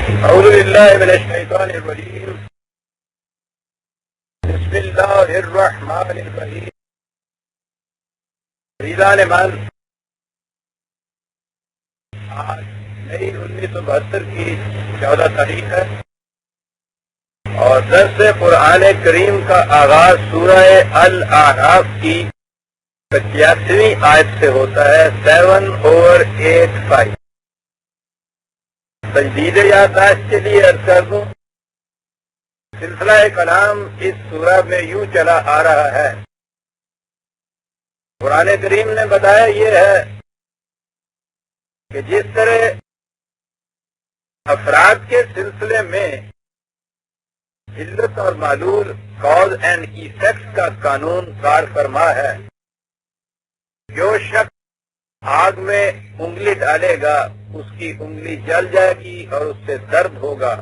اعوذ باللہ من الشیطان الرجیم بسم اللہ الرحمن الرحیم. عزیزان من، آج مئی 1972 کی 14 تاریخ ہے اور درس قرآن کریم کا آغاز سورہ الاعراف کی 85ویں آیت سے ہوتا ہے. 7/85. تجدید یادداشت کے لیے عرض کر دوں، سلسلہ کلام اس سورہ میں یوں چلا آ رہا ہے. قرآن کریم نے بتایا یہ ہے کہ جس طرح افراد کے سلسلے میں علت اور معلول کاز اینڈ ایفیکٹ کا قانون کار فرما ہے. جو شخص آگ میں انگلی ڈالے گا اس کی انگلی جل جائے گی اور اس سے درد ہوگا.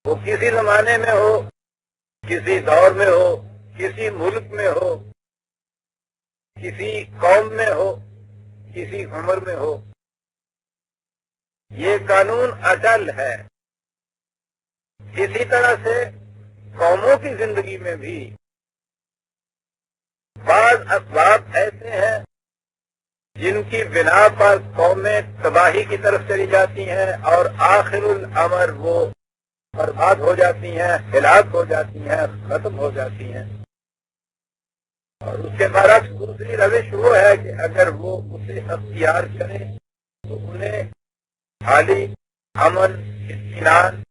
وہ کسی زمانے میں ہو، کسی دور میں ہو، کسی ملک میں ہو، کسی قوم میں ہو، کسی عمر میں ہو. یہ قانون اٹل ہے. اسی طرح سے قوموں کی زندگی میں بھی بعض اسباب ایسے ہیں جن کی بنا پر قومیں تباہی کی طرف چلی جاتی ہیں اور آخر الامر وہ برباد ہو جاتی ہیں، ہلاک ہو جاتی ہیں، ختم ہو جاتی ہیں. اور اس کے برعکس دوسری روش وہ ہے کہ اگر وہ اسے اختیار کریں تو انہیں حالی امن، اطمینان،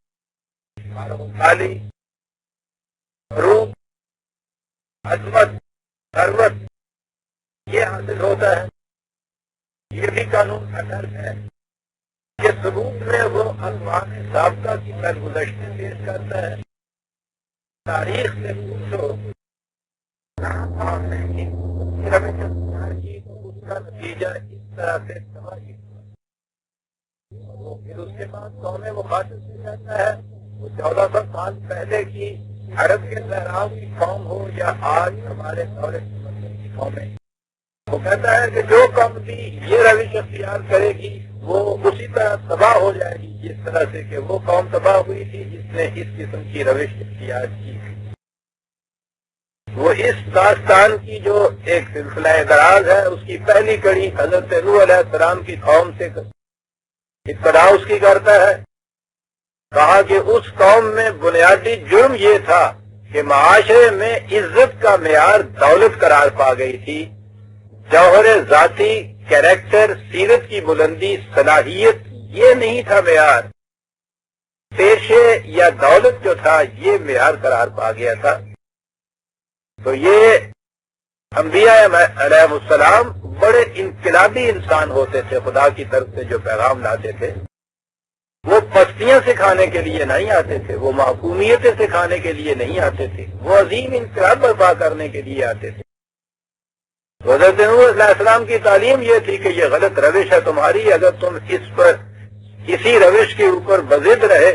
خالی روح، عظمت، ثروت یہ حاصل ہوتا ہے. یہ بھی قانون اٹل ہے. یہ ثبوت میں وہ اقوام سابقہ کی درگزشتیں پیش کرتا ہے. تاریخ سے پوچھو اس کا نتیجہ اس طرح سے تباہی ہوا. پھر اس کے بعد قوم مخاطب سے کہتا ہے وہ 1400 سال پہلے کی عرب کے صحراؤں کی قوم ہو یا آج ہمارے دور کی قومیں، وہ کہتا ہے کہ جو قوم بھی یہ روش اختیار کرے گی وہ اسی طرح تباہ ہو جائے گی جس طرح سے کہ وہ قوم تباہ ہوئی تھی جس نے اس قسم کی روش اختیار کی تھی. وہ اس داستان کی جو ایک سلسلہ دراز ہے اس کی پہلی کڑی حضرت نوح علیہ السلام کی قوم سے ابتدا اس کی کرتا ہے. کہا کہ اس قوم میں بنیادی جرم یہ تھا کہ معاشرے میں عزت کا معیار دولت قرار پا گئی تھی. جوہر ذاتی، کیریکٹر، سیرت کی بلندی، صلاحیت یہ نہیں تھا معیار. پیشے یا دولت جو تھا یہ معیار قرار پا گیا تھا. تو یہ انبیاء علیہ السلام بڑے انقلابی انسان ہوتے تھے. خدا کی طرف سے جو پیغام لاتے تھے وہ پستیاں سکھانے کے لیے نہیں آتے تھے، وہ محکومیتیں سکھانے کے لیے نہیں آتے تھے، وہ عظیم انقلاب برپا کرنے کے لیے آتے تھے. حضرت نوح علیہ السلام کی تعلیم یہ تھی کہ یہ غلط روش ہے تمہاری. اگر تم اس پر اسی روش کے اوپر بضد رہے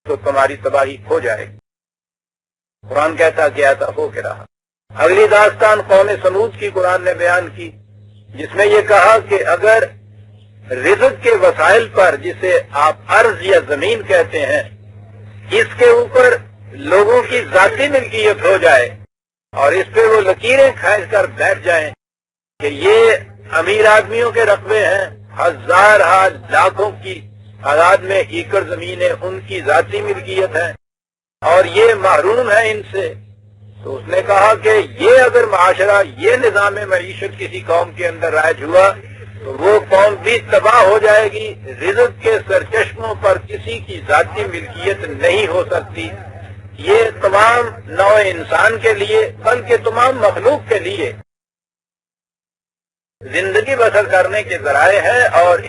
تو تمہاری تباہی ہو جائے گی. قرآن کہتا گیا تھا ہو کے رہا. اگلی داستان قوم سمود کی قرآن نے بیان کی جس میں یہ کہا کہ اگر رزق کے وسائل پر، جسے آپ ارض یا زمین کہتے ہیں، اس کے اوپر لوگوں کی ذاتی ملکیت ہو جائے اور اس پہ وہ لکیریں کھینچ کر بیٹھ جائیں کہ یہ امیر آدمیوں کے رقبے ہیں، ہزار لاکھوں کی تعداد میں ایکڑ زمینیں ان کی ذاتی ملکیت ہے اور یہ محروم ہے ان سے، تو اس نے کہا کہ یہ اگر معاشرہ، یہ نظام معیشت کسی قوم کے اندر رائج ہوا تو وہ قوم بھی تباہ ہو جائے گی. رزق کے سرچشموں پر کسی کی ذاتی ملکیت نہیں ہو سکتی. یہ تمام نوع انسان کے لیے بلکہ تمام مخلوق کے لیے زندگی بسر کرنے کے ذرائع ہیں اور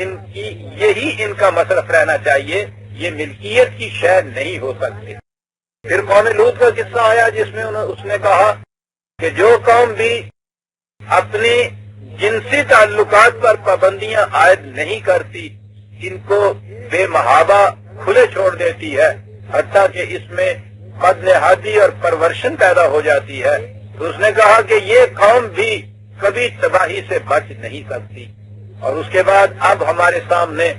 یہی ان کا مصرف رہنا چاہیے. یہ ملکیت کی شے نہیں ہو سکتی. پھر قوم لوط کا قصہ آیا جس میں اس نے کہا کہ جو قوم بھی اپنی جنسی تعلقات پر پابندیاں عائد نہیں کرتی، ان کو بے محابہ کھلے چھوڑ دیتی ہے، حتیٰ کہ اس میں بدنہادی اور پرورشن پیدا ہو جاتی ہے، تو اس نے کہا کہ یہ قوم بھی کبھی تباہی سے بچ نہیں سکتی. اور اس کے بعد اب ہمارے سامنے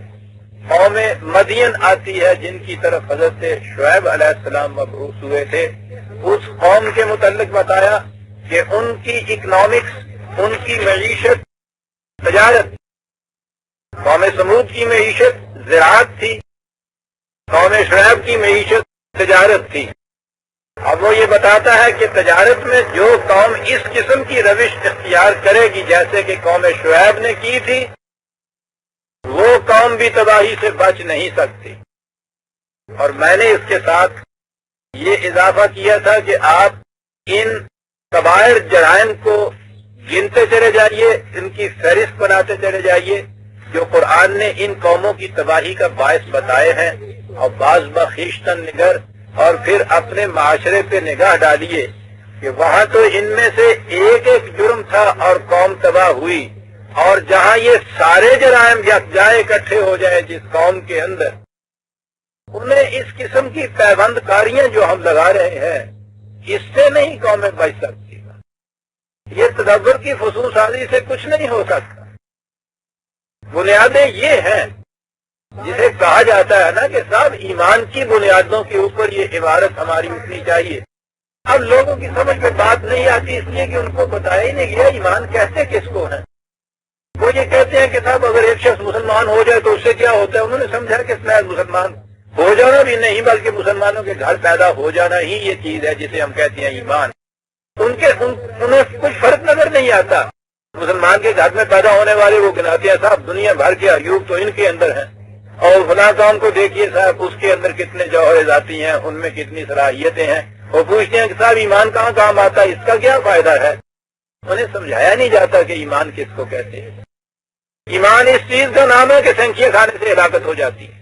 قوم مدین آتی ہے جن کی طرف حضرت شعیب علیہ السلام مبعوث ہوئے تھے، اس قوم کے متعلق بتایا کہ ان کی اکنامکس، ان کی معیشت تجارت، قوم سمود کی معیشت زراعت تھی، قوم شعیب کی معیشت تجارت تھی۔ اب وہ یہ بتاتا ہے کہ تجارت میں جو قوم اس قسم کی روش اختیار کرے گی جیسے کہ قوم شعیب نے کی تھی، وہ قوم بھی تباہی سے بچ نہیں سکتی۔ اور میں نے اس کے ساتھ یہ اضافہ کیا تھا کہ آپ ان کبائر جرائم کو گنتے چلے جائیے، ان کی فہرست بناتے چلے جائیے جو قرآن نے ان قوموں کی تباہی کا باعث بتائے ہیں، اور بعض بخیشتن نگر، اور پھر اپنے معاشرے پہ نگاہ ڈالیے کہ وہاں تو ان میں سے ایک ایک جرم تھا اور قوم تباہ ہوئی، اور جہاں یہ سارے جرائم یکجائے اکٹھے ہو جائیں جس قوم کے اندر، انہیں اس قسم کی پیوند کاریاں جو ہم لگا رہے ہیں اس سے نہیں قومیں بچ سکتی۔ یہ تدبر کی فصول سازی سے کچھ نہیں ہو سکتا۔ بنیادیں یہ ہیں جسے کہا جاتا ہے نا کہ صاحب ایمان کی بنیادوں کے اوپر یہ عبارت ہماری اٹھنی چاہیے۔ اب لوگوں کی سمجھ میں بات نہیں آتی اس لیے کہ ان کو بتایا ہی نہیں گیا ایمان کہتے کس کو ہے۔ وہ یہ کہتے ہیں کہ صاحب اگر ایک شخص مسلمان ہو جائے تو اس سے کیا ہوتا ہے، انہوں نے سمجھا کہ محض مسلمان ہو جانا بھی نہیں بلکہ مسلمانوں کے گھر پیدا ہو جانا ہی یہ چیز ہے جسے ہم کہتے ہیں ایمان۔ انہیں کچھ فرق نظر نہیں آتا۔ مسلمان کے گھر میں پیدا ہونے والے وہ گناتے ہیں صاحب دنیا بھر کے عیوب تو ان کے اندر ہیں، اور فلاں قوم کو دیکھیے صاحب اس کے اندر کتنے جوہر ذاتی ہیں، ان میں کتنی صلاحیتیں ہیں۔ وہ پوچھتے ہیں کہ صاحب ایمان کہاں کام آتا ہے، اس کا کیا فائدہ ہے؟ انہیں سمجھایا نہیں جاتا کہ ایمان کس کو کہتے ہیں۔ ایمان اس چیز کا نام ہے کہ سینکیاں کھانے سے ہلاکت ہو جاتی ہے۔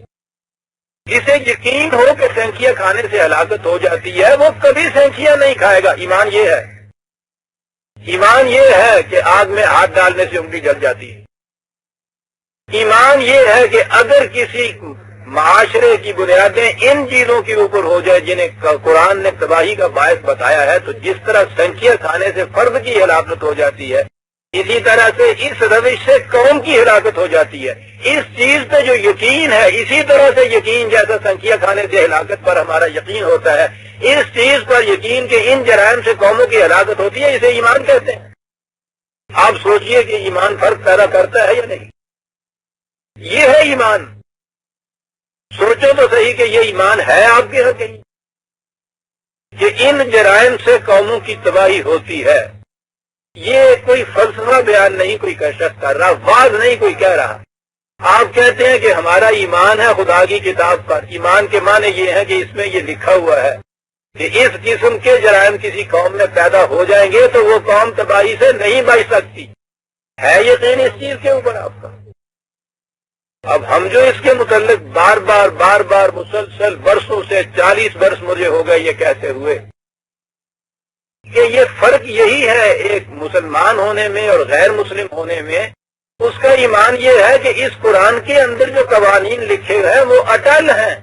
جسے یقین ہو کہ سینکیاں کھانے سے ہلاکت ہو جاتی ہے وہ کبھی سینکیاں نہیں کھائے گا۔ ایمان یہ ہے، ایمان یہ ہے کہ آگ میں ہاتھ ڈالنے سے انگلی جل جاتی ہے۔ ایمان یہ ہے کہ اگر کسی معاشرے کی بنیادیں ان چیزوں کے اوپر ہو جائے جنہیں قرآن نے تباہی کا باعث بتایا ہے، تو جس طرح سینکیاں کھانے سے فرد کی ہلاکت ہو جاتی ہے اسی طرح سے اس روش سے قوم کی ہلاکت ہو جاتی ہے۔ اس چیز پہ جو یقین ہے، اسی طرح سے یقین جیسا سنکھیا کھانے سے ہلاکت پر ہمارا یقین ہوتا ہے، اس چیز پر یقین کہ ان جرائم سے قوموں کی ہلاکت ہوتی ہے، اسے ایمان کہتے ہیں۔ آپ سوچئے کہ ایمان فرق پیدا کرتا ہے یا نہیں؟ یہ ہے ایمان۔ سوچو تو صحیح کہ یہ ایمان ہے آپ کے ہاں کہیں کہ ان جرائم سے قوموں کی تباہی ہوتی ہے؟ یہ کوئی فلسفہ بیان نہیں کوئی شخص کر رہا، واز نہیں کوئی کہہ رہا۔ آپ کہتے ہیں کہ ہمارا ایمان ہے خدا کی کتاب پر۔ ایمان کے معنی یہ ہے کہ اس میں یہ لکھا ہوا ہے کہ اس قسم کے جرائم کسی قوم میں پیدا ہو جائیں گے تو وہ قوم تباہی سے نہیں بچ سکتی۔ ہے یقین اس چیز کے اوپر آپ کا؟ اب ہم جو اس کے متعلق بار بار مسلسل برسوں سے 40 برس مجھے ہو گئے یہ کہتے ہوئے کہ یہ فرق یہی ہے ایک مسلمان ہونے میں اور غیر مسلم ہونے میں، اس کا ایمان یہ ہے کہ اس قرآن کے اندر جو قوانین لکھے ہیں وہ اٹل ہیں۔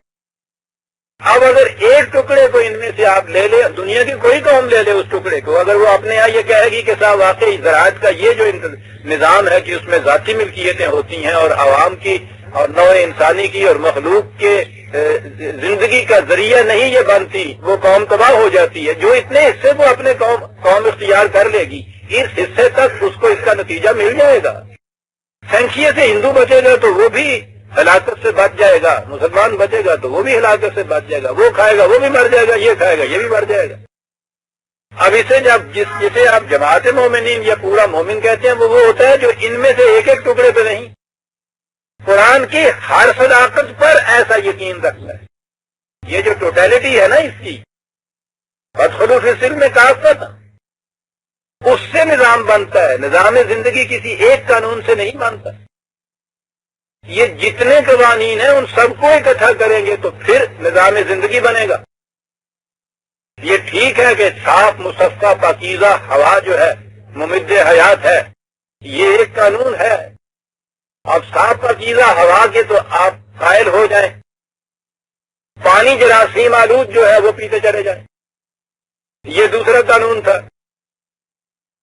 اب اگر ایک ٹکڑے کو ان میں سے آپ لے لیں، دنیا کی کوئی قوم لے لے اس ٹکڑے کو، اگر وہ اپنے یہاں یہ کہے گی کہ صاحب واقعی زراعت کا یہ جو نظام ہے کہ اس میں ذاتی ملکیتیں ہوتی ہیں اور عوام کی اور نوع انسانی کی اور مخلوق کے زندگی کا ذریعہ نہیں یہ بنتی، وہ قوم تباہ ہو جاتی ہے، جو اتنے حصے کو اپنے قوم اختیار کر لے گی اس حصے تک اس کو اس کا نتیجہ مل جائے گا۔ سنکھیا سے ہندو بچے گا تو وہ بھی ہلاکت سے بچ جائے گا، مسلمان بچے گا تو وہ بھی ہلاکت سے بچ جائے گا، وہ کھائے گا وہ بھی مر جائے گا، یہ کھائے گا یہ بھی مر جائے گا۔ اب اسے جسے آپ جماعت مومنین یا پورا مومن کہتے ہیں وہ ہوتا ہے جو ان میں سے ایک ایک ٹکڑے پہ نہیں، قرآن کی ہر صداقت پر ایسا یقین رکھتا ہے۔ یہ جو ٹوٹیلٹی ہے نا اس کی، فادخلوا فی السلم کافۃ، اس سے نظام بنتا ہے، نظام زندگی کسی ایک قانون سے نہیں بنتا۔ یہ جتنے قوانین ہیں ان سب کو اکٹھا کریں گے تو پھر نظام زندگی بنے گا۔ یہ ٹھیک ہے کہ صاف مصفہ پاکیزہ ہوا جو ہے ممد حیات ہے، یہ ایک قانون ہے۔ اب صاف پاکیزہ ہوا کے تو آپ قائل ہو جائیں، پانی جراثیم آلود جو ہے وہ پیتے چلے جائیں، یہ دوسرا قانون تھا،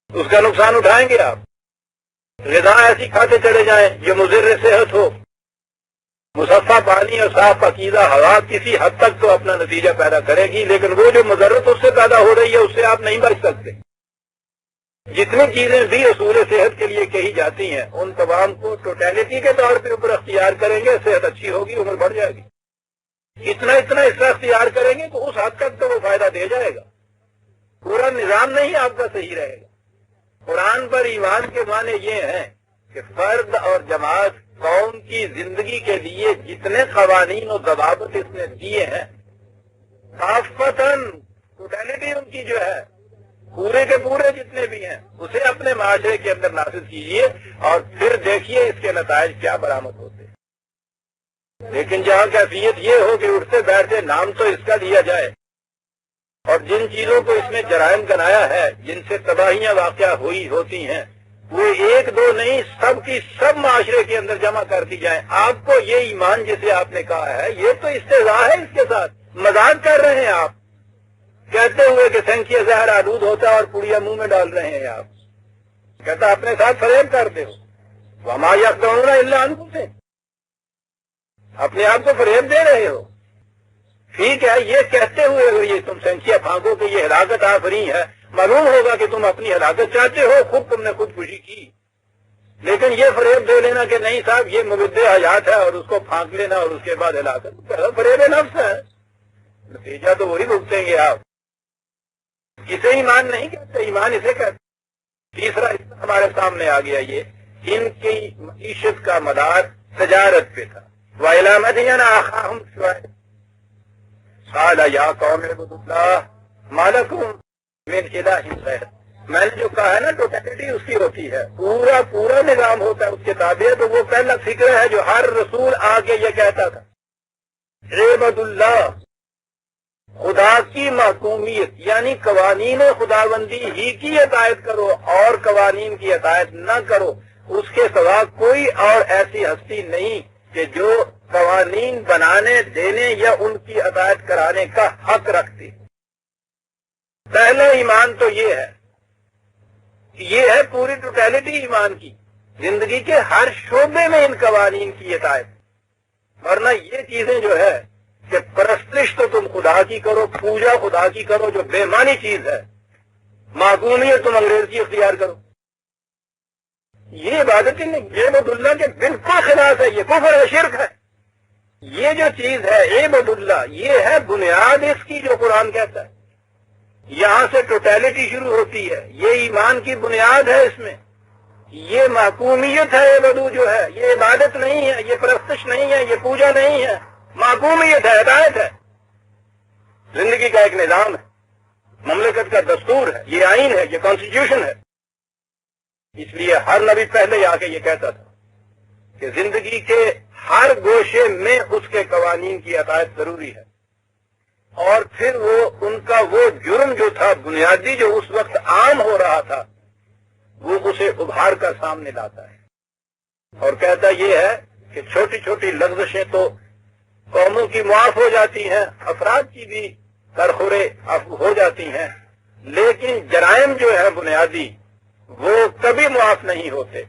اس کا نقصان اٹھائیں گے آپ؟ غذا ایسی کھاتے چلے جائیں جو مضر صحت ہو، مصفا پانی اور صاف پاکیزہ ہوا کسی حد تک تو اپنا نتیجہ پیدا کرے گی، لیکن وہ جو مضرت اس سے پیدا ہو رہی ہے اس سے آپ نہیں بچ سکتے۔ جتنی چیزیں بھی اصول صحت کے لیے کہی جاتی ہیں ان تمام کو ٹوٹیلٹی کے طور پہ اوپر اختیار کریں گے، صحت اچھی ہوگی، عمر بڑھ جائے گی۔ اتنا اس کا اختیار کریں گے تو اس حد تک تو وہ فائدہ دے جائے گا، پورا نظام نہیں آپ کا صحیح رہے گا۔ قرآن پر ایمان کے معنی یہ ہیں کہ فرد اور جماعت قوم کی زندگی کے لیے جتنے قوانین و ضوابط اس نے دیے ہیں، کافتاً ٹوٹیلٹی ان کی جو ہے پورے کے پورے جتنے بھی ہیں اسے اپنے معاشرے کے اندر نافذ کیجیے اور پھر دیکھیے اس کے نتائج کیا برآمد ہوتے ہیں۔ لیکن جہاں کیفیت یہ ہو کہ اٹھتے بیٹھتے نام تو اس کا لیا جائے اور جن چیزوں کو اس نے جرائم بنایا ہے، جن سے تباہیاں واقع ہوتی ہیں، وہ ایک دو نہیں سب کی سب معاشرے کے اندر جمع کر دی جائیں۔ آپ کو یہ ایمان جسے آپ نے کہا ہے یہ تو استہزاء ہے، اس کے ساتھ مذاق کر رہے ہیں آپ، کہتے ہوئے کہ سنکھیا زہر آلود ہوتا ہے اور پڑیا منہ میں ڈال رہے ہیں آپ، کہتا اپنے ساتھ فریب کرتے ہو، وما یخدعون الا انفسہم، اپنے آپ کو فریب دے رہے ہو۔ ٹھیک ہے، یہ کہتے ہوئے اگر یہ تم سنکھیا پھانکو کہ یہ ہلاکت آفرین ہے، معلوم ہوگا کہ تم اپنی ہلاکت چاہتے ہو، خود تم نے خودکشی کی، لیکن یہ فریب دے لینا کہ نہیں صاحب یہ مبد حیات ہے اور اس کو پھانک لینا اور اس کے بعد ہلاکت، فریب نفس ہے، نتیجہ تو وہی بھگتیں گے آپ۔ اسے ایمان نہیں کہتے، ایمان اسے کہتے۔ تیسرا حصہ ہمارے سامنے آ گیا، یہ ان کی معیشت کا مدار تجارت پہ تھا۔ وَإِلَىٰ مَدْيَنَ أَخَاهُمْ شُعَيْبًا قَالَ يَا قَوْمِ اعْبُدُوا اللَّهَ مَا لَكُم مِّنْ إِلَٰهٍ غَيْرُهُ۔ میں نے جو کہا ہے نا ٹوٹیلٹی اس کی ہوتی ہے، پورا نظام ہوتا ہے اس کے تابع، تو وہ پہلا فکر ہے جو ہر رسول آ کے یہ کہتا تھا، عباد اللہ، خدا کی محکومیت یعنی قوانین خداوندی ہی کی اطاعت کرو اور قوانین کی اطاعت نہ کرو، اس کے سوا کوئی اور ایسی ہستی نہیں کہ جو قوانین بنانے دینے یا ان کی اطاعت کرانے کا حق رکھتی۔ پہلا ایمان تو یہ ہے پوری ٹوٹیلٹی ایمان کی، زندگی کے ہر شعبے میں ان قوانین کی اطاعت، ورنہ یہ چیزیں جو ہے کہ پرستش تو تم خدا کی کرو، پوجا خدا کی کرو جو بے معنی چیز ہے، معقومیت تم انگریز کی اختیار کرو، یہ عبادت ہی نہیں، یہ عبد اللہ کے بالکل خلاف ہے، یہ کفر ہے، شرک ہے۔ یہ جو چیز ہے عبد اللہ، یہ ہے بنیاد اس کی جو قرآن کہتا ہے، یہاں سے ٹوٹیلٹی شروع ہوتی ہے، یہ ایمان کی بنیاد ہے، اس میں یہ محکومیت ہے، عبدو جو ہے یہ عبادت نہیں ہے، یہ پرستش نہیں ہے، یہ پوجا نہیں ہے، معقومیت ہے، ہدایت ہے، زندگی کا ایک نظام ہے، مملکت کا دستور ہے، یہ آئین ہے، یہ کانسٹیٹیوشن ہے۔ اس لیے ہر نبی پہلے آ کے یہ کہتا تھا کہ زندگی کے ہر گوشے میں اس کے قوانین کی اطاعت ضروری ہے، اور پھر ان کا وہ جرم جو تھا بنیادی جو اس وقت عام ہو رہا تھا وہ اسے ابھار کر سامنے لاتا ہے اور کہتا یہ ہے کہ چھوٹی چھوٹی لغزشیں تو قوموں کی معاف ہو جاتی ہیں، افراد کی بھی درخورے ہو جاتی ہیں، لیکن جرائم جو ہے بنیادی وہ کبھی معاف نہیں ہوتے،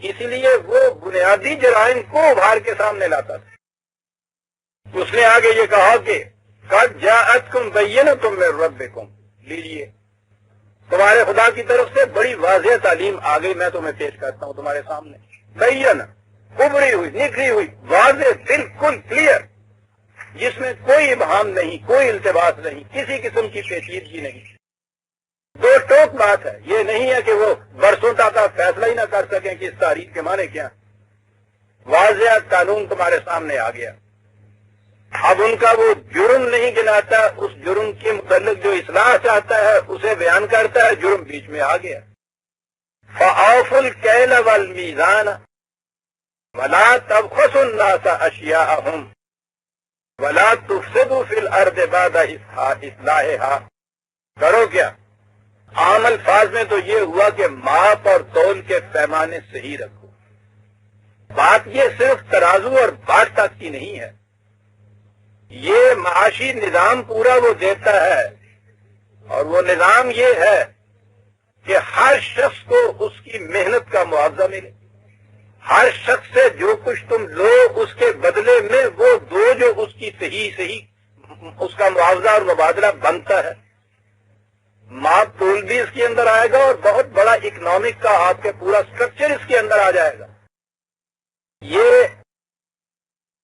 اس لیے وہ بنیادی جرائم کو ابھار کے سامنے لاتا تھا۔ اس نے آگے یہ کہا کہ قد جاءتکم بینۃ من ربکم، لیجیے تمہارے خدا کی طرف سے بڑی واضح تعلیم آ گئی، میں تمہیں پیش کرتا ہوں تمہارے سامنے، بین ابری ہوئی، نکھری ہوئی، واضح، بالکل کلیئر، جس میں کوئی ابہام نہیں، کوئی التباس نہیں، کسی قسم کی پیچیدگی نہیں۔ دو ٹوک بات ہے، یہ نہیں ہے کہ وہ برسوں تک فیصلہ ہی نہ کر سکیں کہ اس تاریخ کے معنی کیا، واضح قانون تمہارے سامنے آ گیا۔ اب ان کا وہ جرم نہیں گناتا، اس جرم کے متعلق جو اصلاح چاہتا ہے اسے بیان کرتا ہے، جرم بیچ میں آ گیا۔ فَأَوْفُوا الْكَيْلَ وَالْمِيزَانَ وَلَا تَبْخَسُوا النَّاسَ أَشْيَاءَهُمْ وَلَا تُفْسِدُوا فِي الْأَرْضِ بَعْدَ إِصْلَاحِهَا۔ کرو کیا؟ عام الفاظ میں تو یہ ہوا کہ ماپ اور تول کے پیمانے صحیح رکھو۔ بات یہ صرف ترازو اور باٹ تک کی نہیں ہے، یہ معاشی نظام پورا وہ دیتا ہے، اور وہ نظام یہ ہے کہ ہر شخص کو اس کی محنت کا معاوضہ ملے، ہر شخص سے جو کچھ تم لو اس کے بدلے میں وہ دو جو اس کی صحیح اس کا معاوضہ اور مبادلہ بنتا ہے. ماپ تول بھی اس کے اندر آئے گا اور بہت بڑا اکنامک کا آپ کے پورا سٹرکچر اس کے اندر آ جائے گا. یہ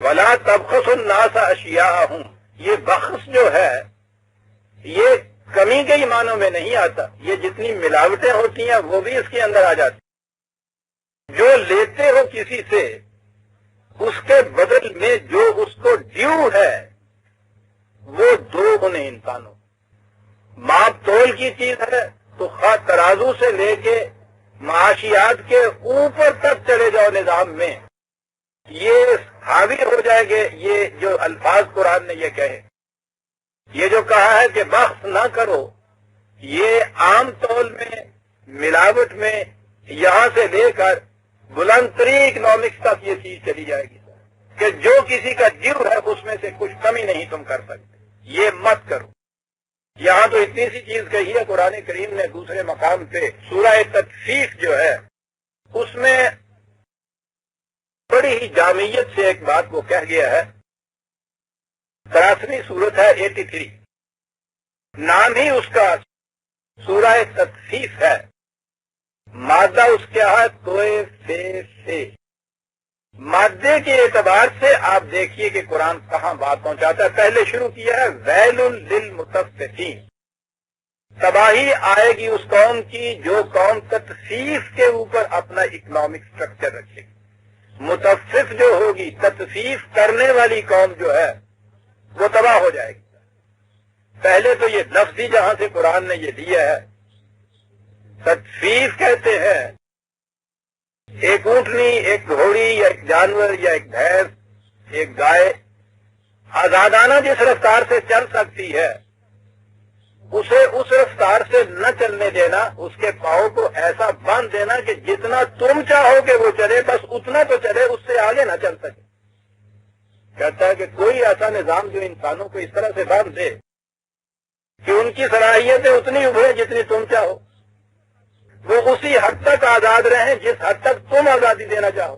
ولا تبخسوا الناس اشیاءہم، یہ بخس جو ہے یہ کمی کے ہی معنوں میں نہیں آتا، یہ جتنی ملاوٹیں ہوتی ہیں وہ بھی اس کے اندر آ جاتی. جو لیتے ہو کسی سے اس کے بدل میں جو اس کو ڈیو ہے وہ دو انہیں انسانوں. ماپ تول کی چیز ہے تو خواہ ترازو سے لے کے معاشیات کے اوپر تک چلے جاؤ نظام میں، یہ حاوی ہو جائے گے. یہ جو الفاظ قرآن نے یہ کہے، یہ جو کہا ہے کہ بخس نہ کرو، یہ عام طول میں ملاوٹ میں یہاں سے لے کر بلند ترین اکنامکس تک یہ چیز چلی جائے گی کہ جو کسی کا ڈیو ہے اس میں سے کچھ کمی نہیں تم کر سکتے، یہ مت کرو. یہاں تو اتنی سی چیز کہی ہے قرآن کریم نے دوسرے مقام پہ سورہ تطفیف جو ہے اس میں بڑی ہی جامعیت سے ایک بات کو کہہ گیا ہے. 83 سورت ہے 83، نام ہی اس کا سورہ تطفیف ہے. مادہ اس کیا ہے؟ توئے سے. مادے کے اعتبار سے آپ دیکھیے کہ قرآن کہاں بات پہنچاتا ہے. پہلے شروع کیا ہے ویل للمطففین، تباہی آئے گی اس قوم کی جو قوم تطفیف کے اوپر اپنا اکنامک سٹرکچر رکھے گی. متفف جو ہوگی، تطفیف کرنے والی قوم جو ہے وہ تباہ ہو جائے گی. پہلے تو یہ لفظی جہاں سے قرآن نے یہ دیا ہے، تطفیف کہتے ہیں ایک اونٹنی، ایک گھوڑی یا ایک جانور یا ایک بھینس، ایک گائے آزادانہ جس رفتار سے چل سکتی ہے اسے اس رفتار سے نہ چلنے دینا، اس کے پاؤں کو ایسا باندھ دینا کہ جتنا تم چاہو کہ وہ چلے بس اتنا تو چلے، اس سے آگے نہ چل سکے. کہتا ہے کہ کوئی ایسا نظام جو انسانوں کو اس طرح سے باندھ دے کہ ان کی صلاحیتیں اتنی ابھریں جتنی تم چاہو، وہ اسی حد تک آزاد رہیں جس حد تک تم آزادی دینا چاہو،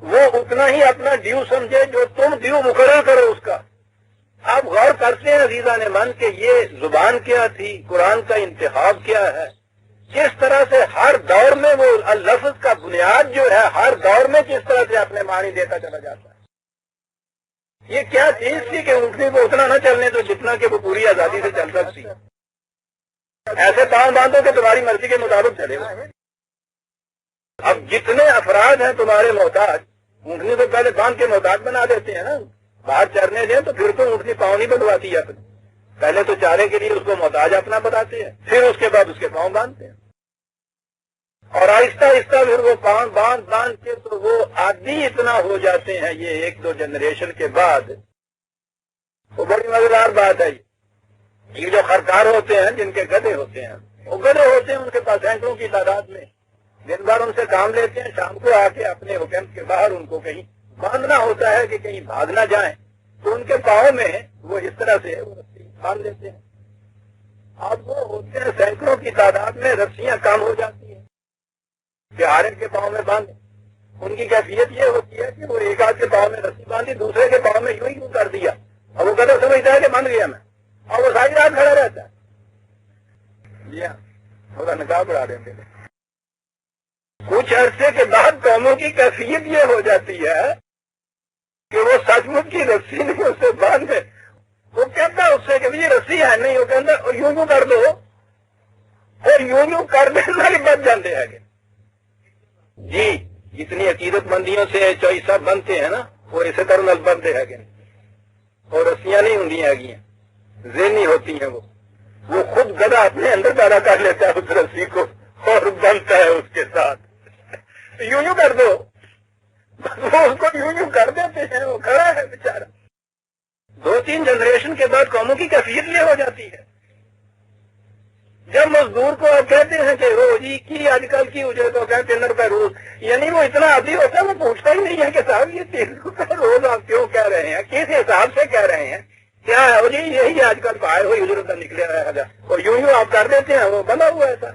وہ اتنا ہی اپنا ڈیو سمجھے جو تم ڈیو مقرر کرو اس کا. آپ غور کرتے ہیں عزیزان من کہ یہ زبان کیا تھی، قرآن کا انتخاب کیا ہے، کس طرح سے ہر دور میں وہ لفظ کا بنیاد جو ہے ہر دور میں کس طرح سے اپنے معنی دیتا چلا جاتا ہے. یہ کیا چیز تھی کہ اونٹنی کو اتنا نہ چلنے تو جتنا کہ وہ پوری آزادی سے چل سکتی. ایسے پاؤں باندھو کہ تمہاری مرضی کے مطابق چلے گا. اب جتنے افراد ہیں تمہارے محتاج، اونٹنی تو پہلے باندھ کے محتاج بنا دیتے ہیں نا، باہر چرنے دیں تو پھر تو اونٹنی پاؤں نہیں بنواتی ہے اپنے. پہلے تو چارے کے لیے اس کو محتاج اپنا بتاتے ہیں، پھر اس کے بعد اس کے پاؤں باندھتے ہیں، اور آہستہ آہستہ پھر وہ پاؤں باندھ کے تو وہ عادی اتنا ہو جاتے ہیں. یہ ایک دو جنریشن کے بعد وہ بڑی مزیدار بات ہے. یہ جو خرکار ہوتے ہیں جن کے گدھے ہوتے ہیں، وہ گدھے ہوتے ہیں ان کے پاس سینکڑوں کی تعداد میں، دن بھر ان سے کام لیتے ہیں، شام کو آ کے اپنے حکم کے باہر ان کو کہیں باندھنا ہوتا ہے کہ کہیں بھاگ نہ جائیں، تو ان کے پاؤں میں وہ اس طرح سے رسی باندھ لیتے ہیں. اب وہ ہوتے ہیں سینکڑوں کی تعداد میں، رسیاں کم ہو جاتی ہیں کہ ہر ایک کے پاؤں میں باندھیں. ان کی کیفیت یہ ہوتی ہے کہ وہ ایک آدھ کے پاؤں میں رسی باندھی، دوسرے کے پاؤں میں یوں کر دیا، اور وہ گدھا سمجھتا ہے کہ بندھ گیا میں، اور وہ ساری رات کھڑا رہتا ہے. جی ہاں، تھوڑا نکاح بڑھا دیں گے. کچھ عرصے کے بعد قوموں کی کیفیت یہ ہو جاتی ہے کہ وہ سچ مچ کی رسی نہیں اسے باندھے. وہ کہتا ہے اس سے کہ یہ رسی ہے نہیں، وہ کہتا یوں کر دو، اور یوں کر دینا ہی بچ جاتے ہیں. جی جتنی عقیدت مندیوں سے چوئسا بنتے ہیں نا وہ اسے طرح بنتے ہیں، اور رسیاں نہیں ہوں گی، ذہنی ہوتی ہیں. وہ خود گدھا اپنے اندر پیدا کر لیتا ہے اس رسی کو اور بنتا ہے اس کے ساتھ. یوں کر دو، وہ اس کو یوں کر دیتے ہیں، وہ کھڑا ہے بیچارہ. 2-3 جنریشن کے بعد قوموں کی کیفیت یہ ہو جاتی ہے. جب مزدور کو آپ کہتے ہیں کہ روزی کی آج کل کی اجرت تو کہتے 3 روپے روز، یعنی وہ اتنا عادی ہوتا ہے وہ پوچھتا ہی نہیں ہے کہ صاحب یہ 3 روپے روز آپ کیوں کہہ رہے ہیں، کس حساب سے کہہ رہے ہیں، کیا ہے جی یہی آج کل باہر ہوئی اجرت نکلے رہا ہے، اور یوں آپ کر دیتے ہیں، وہ بنا ہوا ایسا.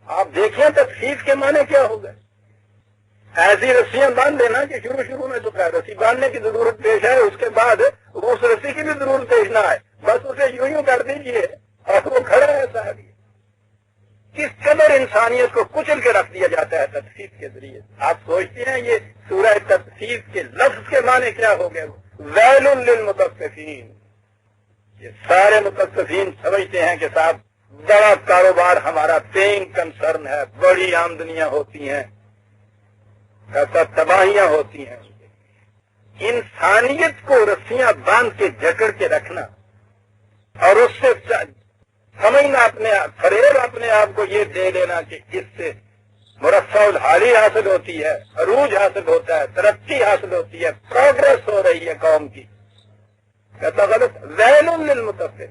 آپ دیکھیں تطفیف کے معنی کیا ہو گئے. ایسی رسیاں باندھ دینا کہ شروع میں تو رسی باندھنے کی ضرورت پیش ہے، اس کے بعد وہ اس رسی کی بھی ضرورت پیش نہ آئے، بس اسے یوں کر دیجیے اور وہ کھڑا ہے صاحب۔ کس قدر انسانیت کو کچل کے رکھ دیا جاتا ہے تطفیف کے ذریعے۔ آپ سوچتے ہیں یہ سورہ تطفیف کے لفظ کے معنی کیا ہو گئے؟ ویل للمطففین۔ یہ سارے مطففین سمجھتے ہیں کہ صاحب بڑا کاروبار ہمارا پیئنگ کنسرن ہے، بڑی آمدنیاں ہوتی ہیں، تباہیاں ہوتی ہیں۔ انسانیت کو رسیاں باندھ کے جکڑ کے رکھنا اور اس سے سمجھنا فریب اپنے آپ کو یہ دے دینا کہ اس سے مرفع الحالی حاصل ہوتی ہے، عروج حاصل ہوتا ہے، ترقی حاصل ہوتی ہے، پروگرس ہو رہی ہے قوم کی، کہتا غلط۔ ویل للمطفف،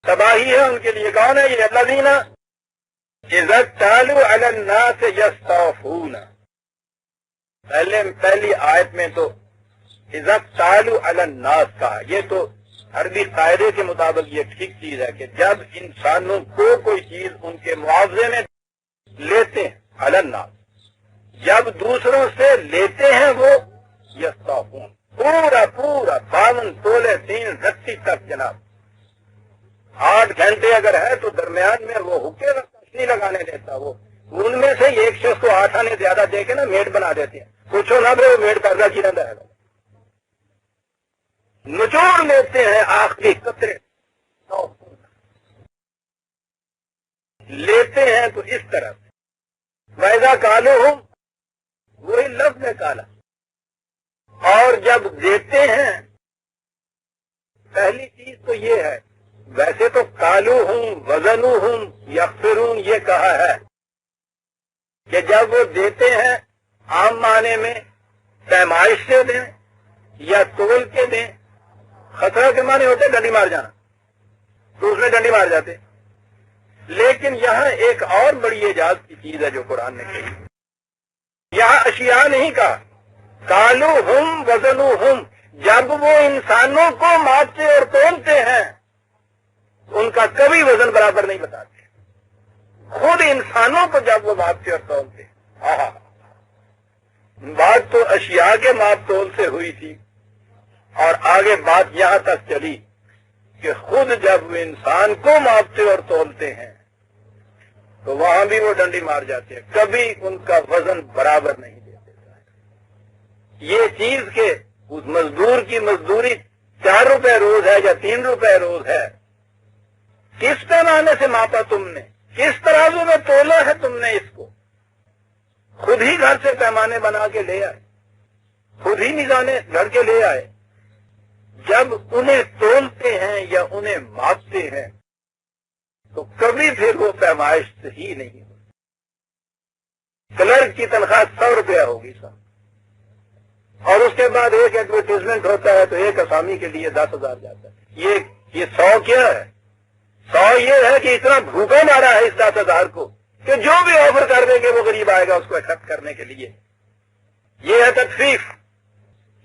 تباہی ہے ان کے لیے۔ کون ہے یہ؟ الذین اذا اکتالوا علی الناس یستوفون۔ پہلی آیت میں تو اذا اکتالوا علی الناس کہا، یہ تو عربی قاعدے کے مطابق یہ ٹھیک چیز ہے کہ جب انسانوں کو کوئی چیز ان کے معاوضے میں لیتے ہیں علی الناس، جب دوسروں سے لیتے ہیں وہ یستوفون، پورا 52 تولے 3 رتی تک جناب، 8 گھنٹے اگر ہے تو درمیان میں وہ حکے نہیں لگانے دیتا۔ وہ ان میں سے ایک شخص کو 8 آنے زیادہ دے کے نا میڈ بنا دیتے ہیں، پوچھو نہ وہ میڈ قرضہ کی رہتا ہے، نچوڑ لیتے ہیں آخری قطرے، لیتے ہیں تو اس طرح ویزا کالو ہوں، وہی لفظ ہے کالا۔ اور جب دیتے ہیں، پہلی چیز تو یہ ہے، ویسے تو کالو ہوں، وزنو ہوں، یغفرون یہ کہا ہے کہ جب وہ دیتے ہیں عام معنی میں پیمائش سے دیں یا تول کے دیں۔ خطرہ کے معنی ہوتے ڈنڈی مار جانا، تو اس میں ڈنڈی مار جاتے۔ لیکن یہاں ایک اور بڑی اعجاز کی چیز ہے جو قرآن نے کہی، یہاں اشیاء نہیں کہا، کالو ہم وزنو ہم، جب وہ انسانوں کو ماپتے اور تولتے ہیں ان کا کبھی وزن برابر نہیں بتاتے، خود انسانوں کو جب وہ ماپتے اور تولتے۔ بات تو اشیاء کے ماپ تول سے ہوئی تھی، اور آگے بات یہاں تک چلی کہ خود جب وہ انسان کو ماپتے اور تولتے ہیں تو وہاں بھی وہ ڈنڈی مار جاتے ہیں، کبھی ان کا وزن برابر نہیں دیتے۔ یہ چیز کہ اس مزدور کی مزدوری 4 روپے روز ہے یا 3 روپے روز ہے، کس پیمانے سے ماپا تم نے، کس ترازو میں تولا ہے تم نے اس کو؟ خود ہی گھر سے پیمانے بنا کے لے آئے، خود ہی میزانے گھر کے لے آئے۔ جب انہیں تولتے ہیں یا انہیں ماپتے ہیں تو کبھی پھر وہ پیمائش صحیح نہیں ہوتی۔ کلرک کی تنخواہ 100 روپیہ ہوگی صاحب، اور اس کے بعد ایک ایڈورٹیزمنٹ ہوتا ہے تو ایک اسامی کے لیے 10,000 جاتا ہے۔ یہ 100 کیا ہے؟ 100 یہ ہے کہ اتنا بھوکا مارا ہے اس 10,000 کو کہ جو بھی آفر کر دیں گے وہ غریب آئے گا اس کو ایکسپٹ کرنے کے لیے۔ یہ ہے تطفیف،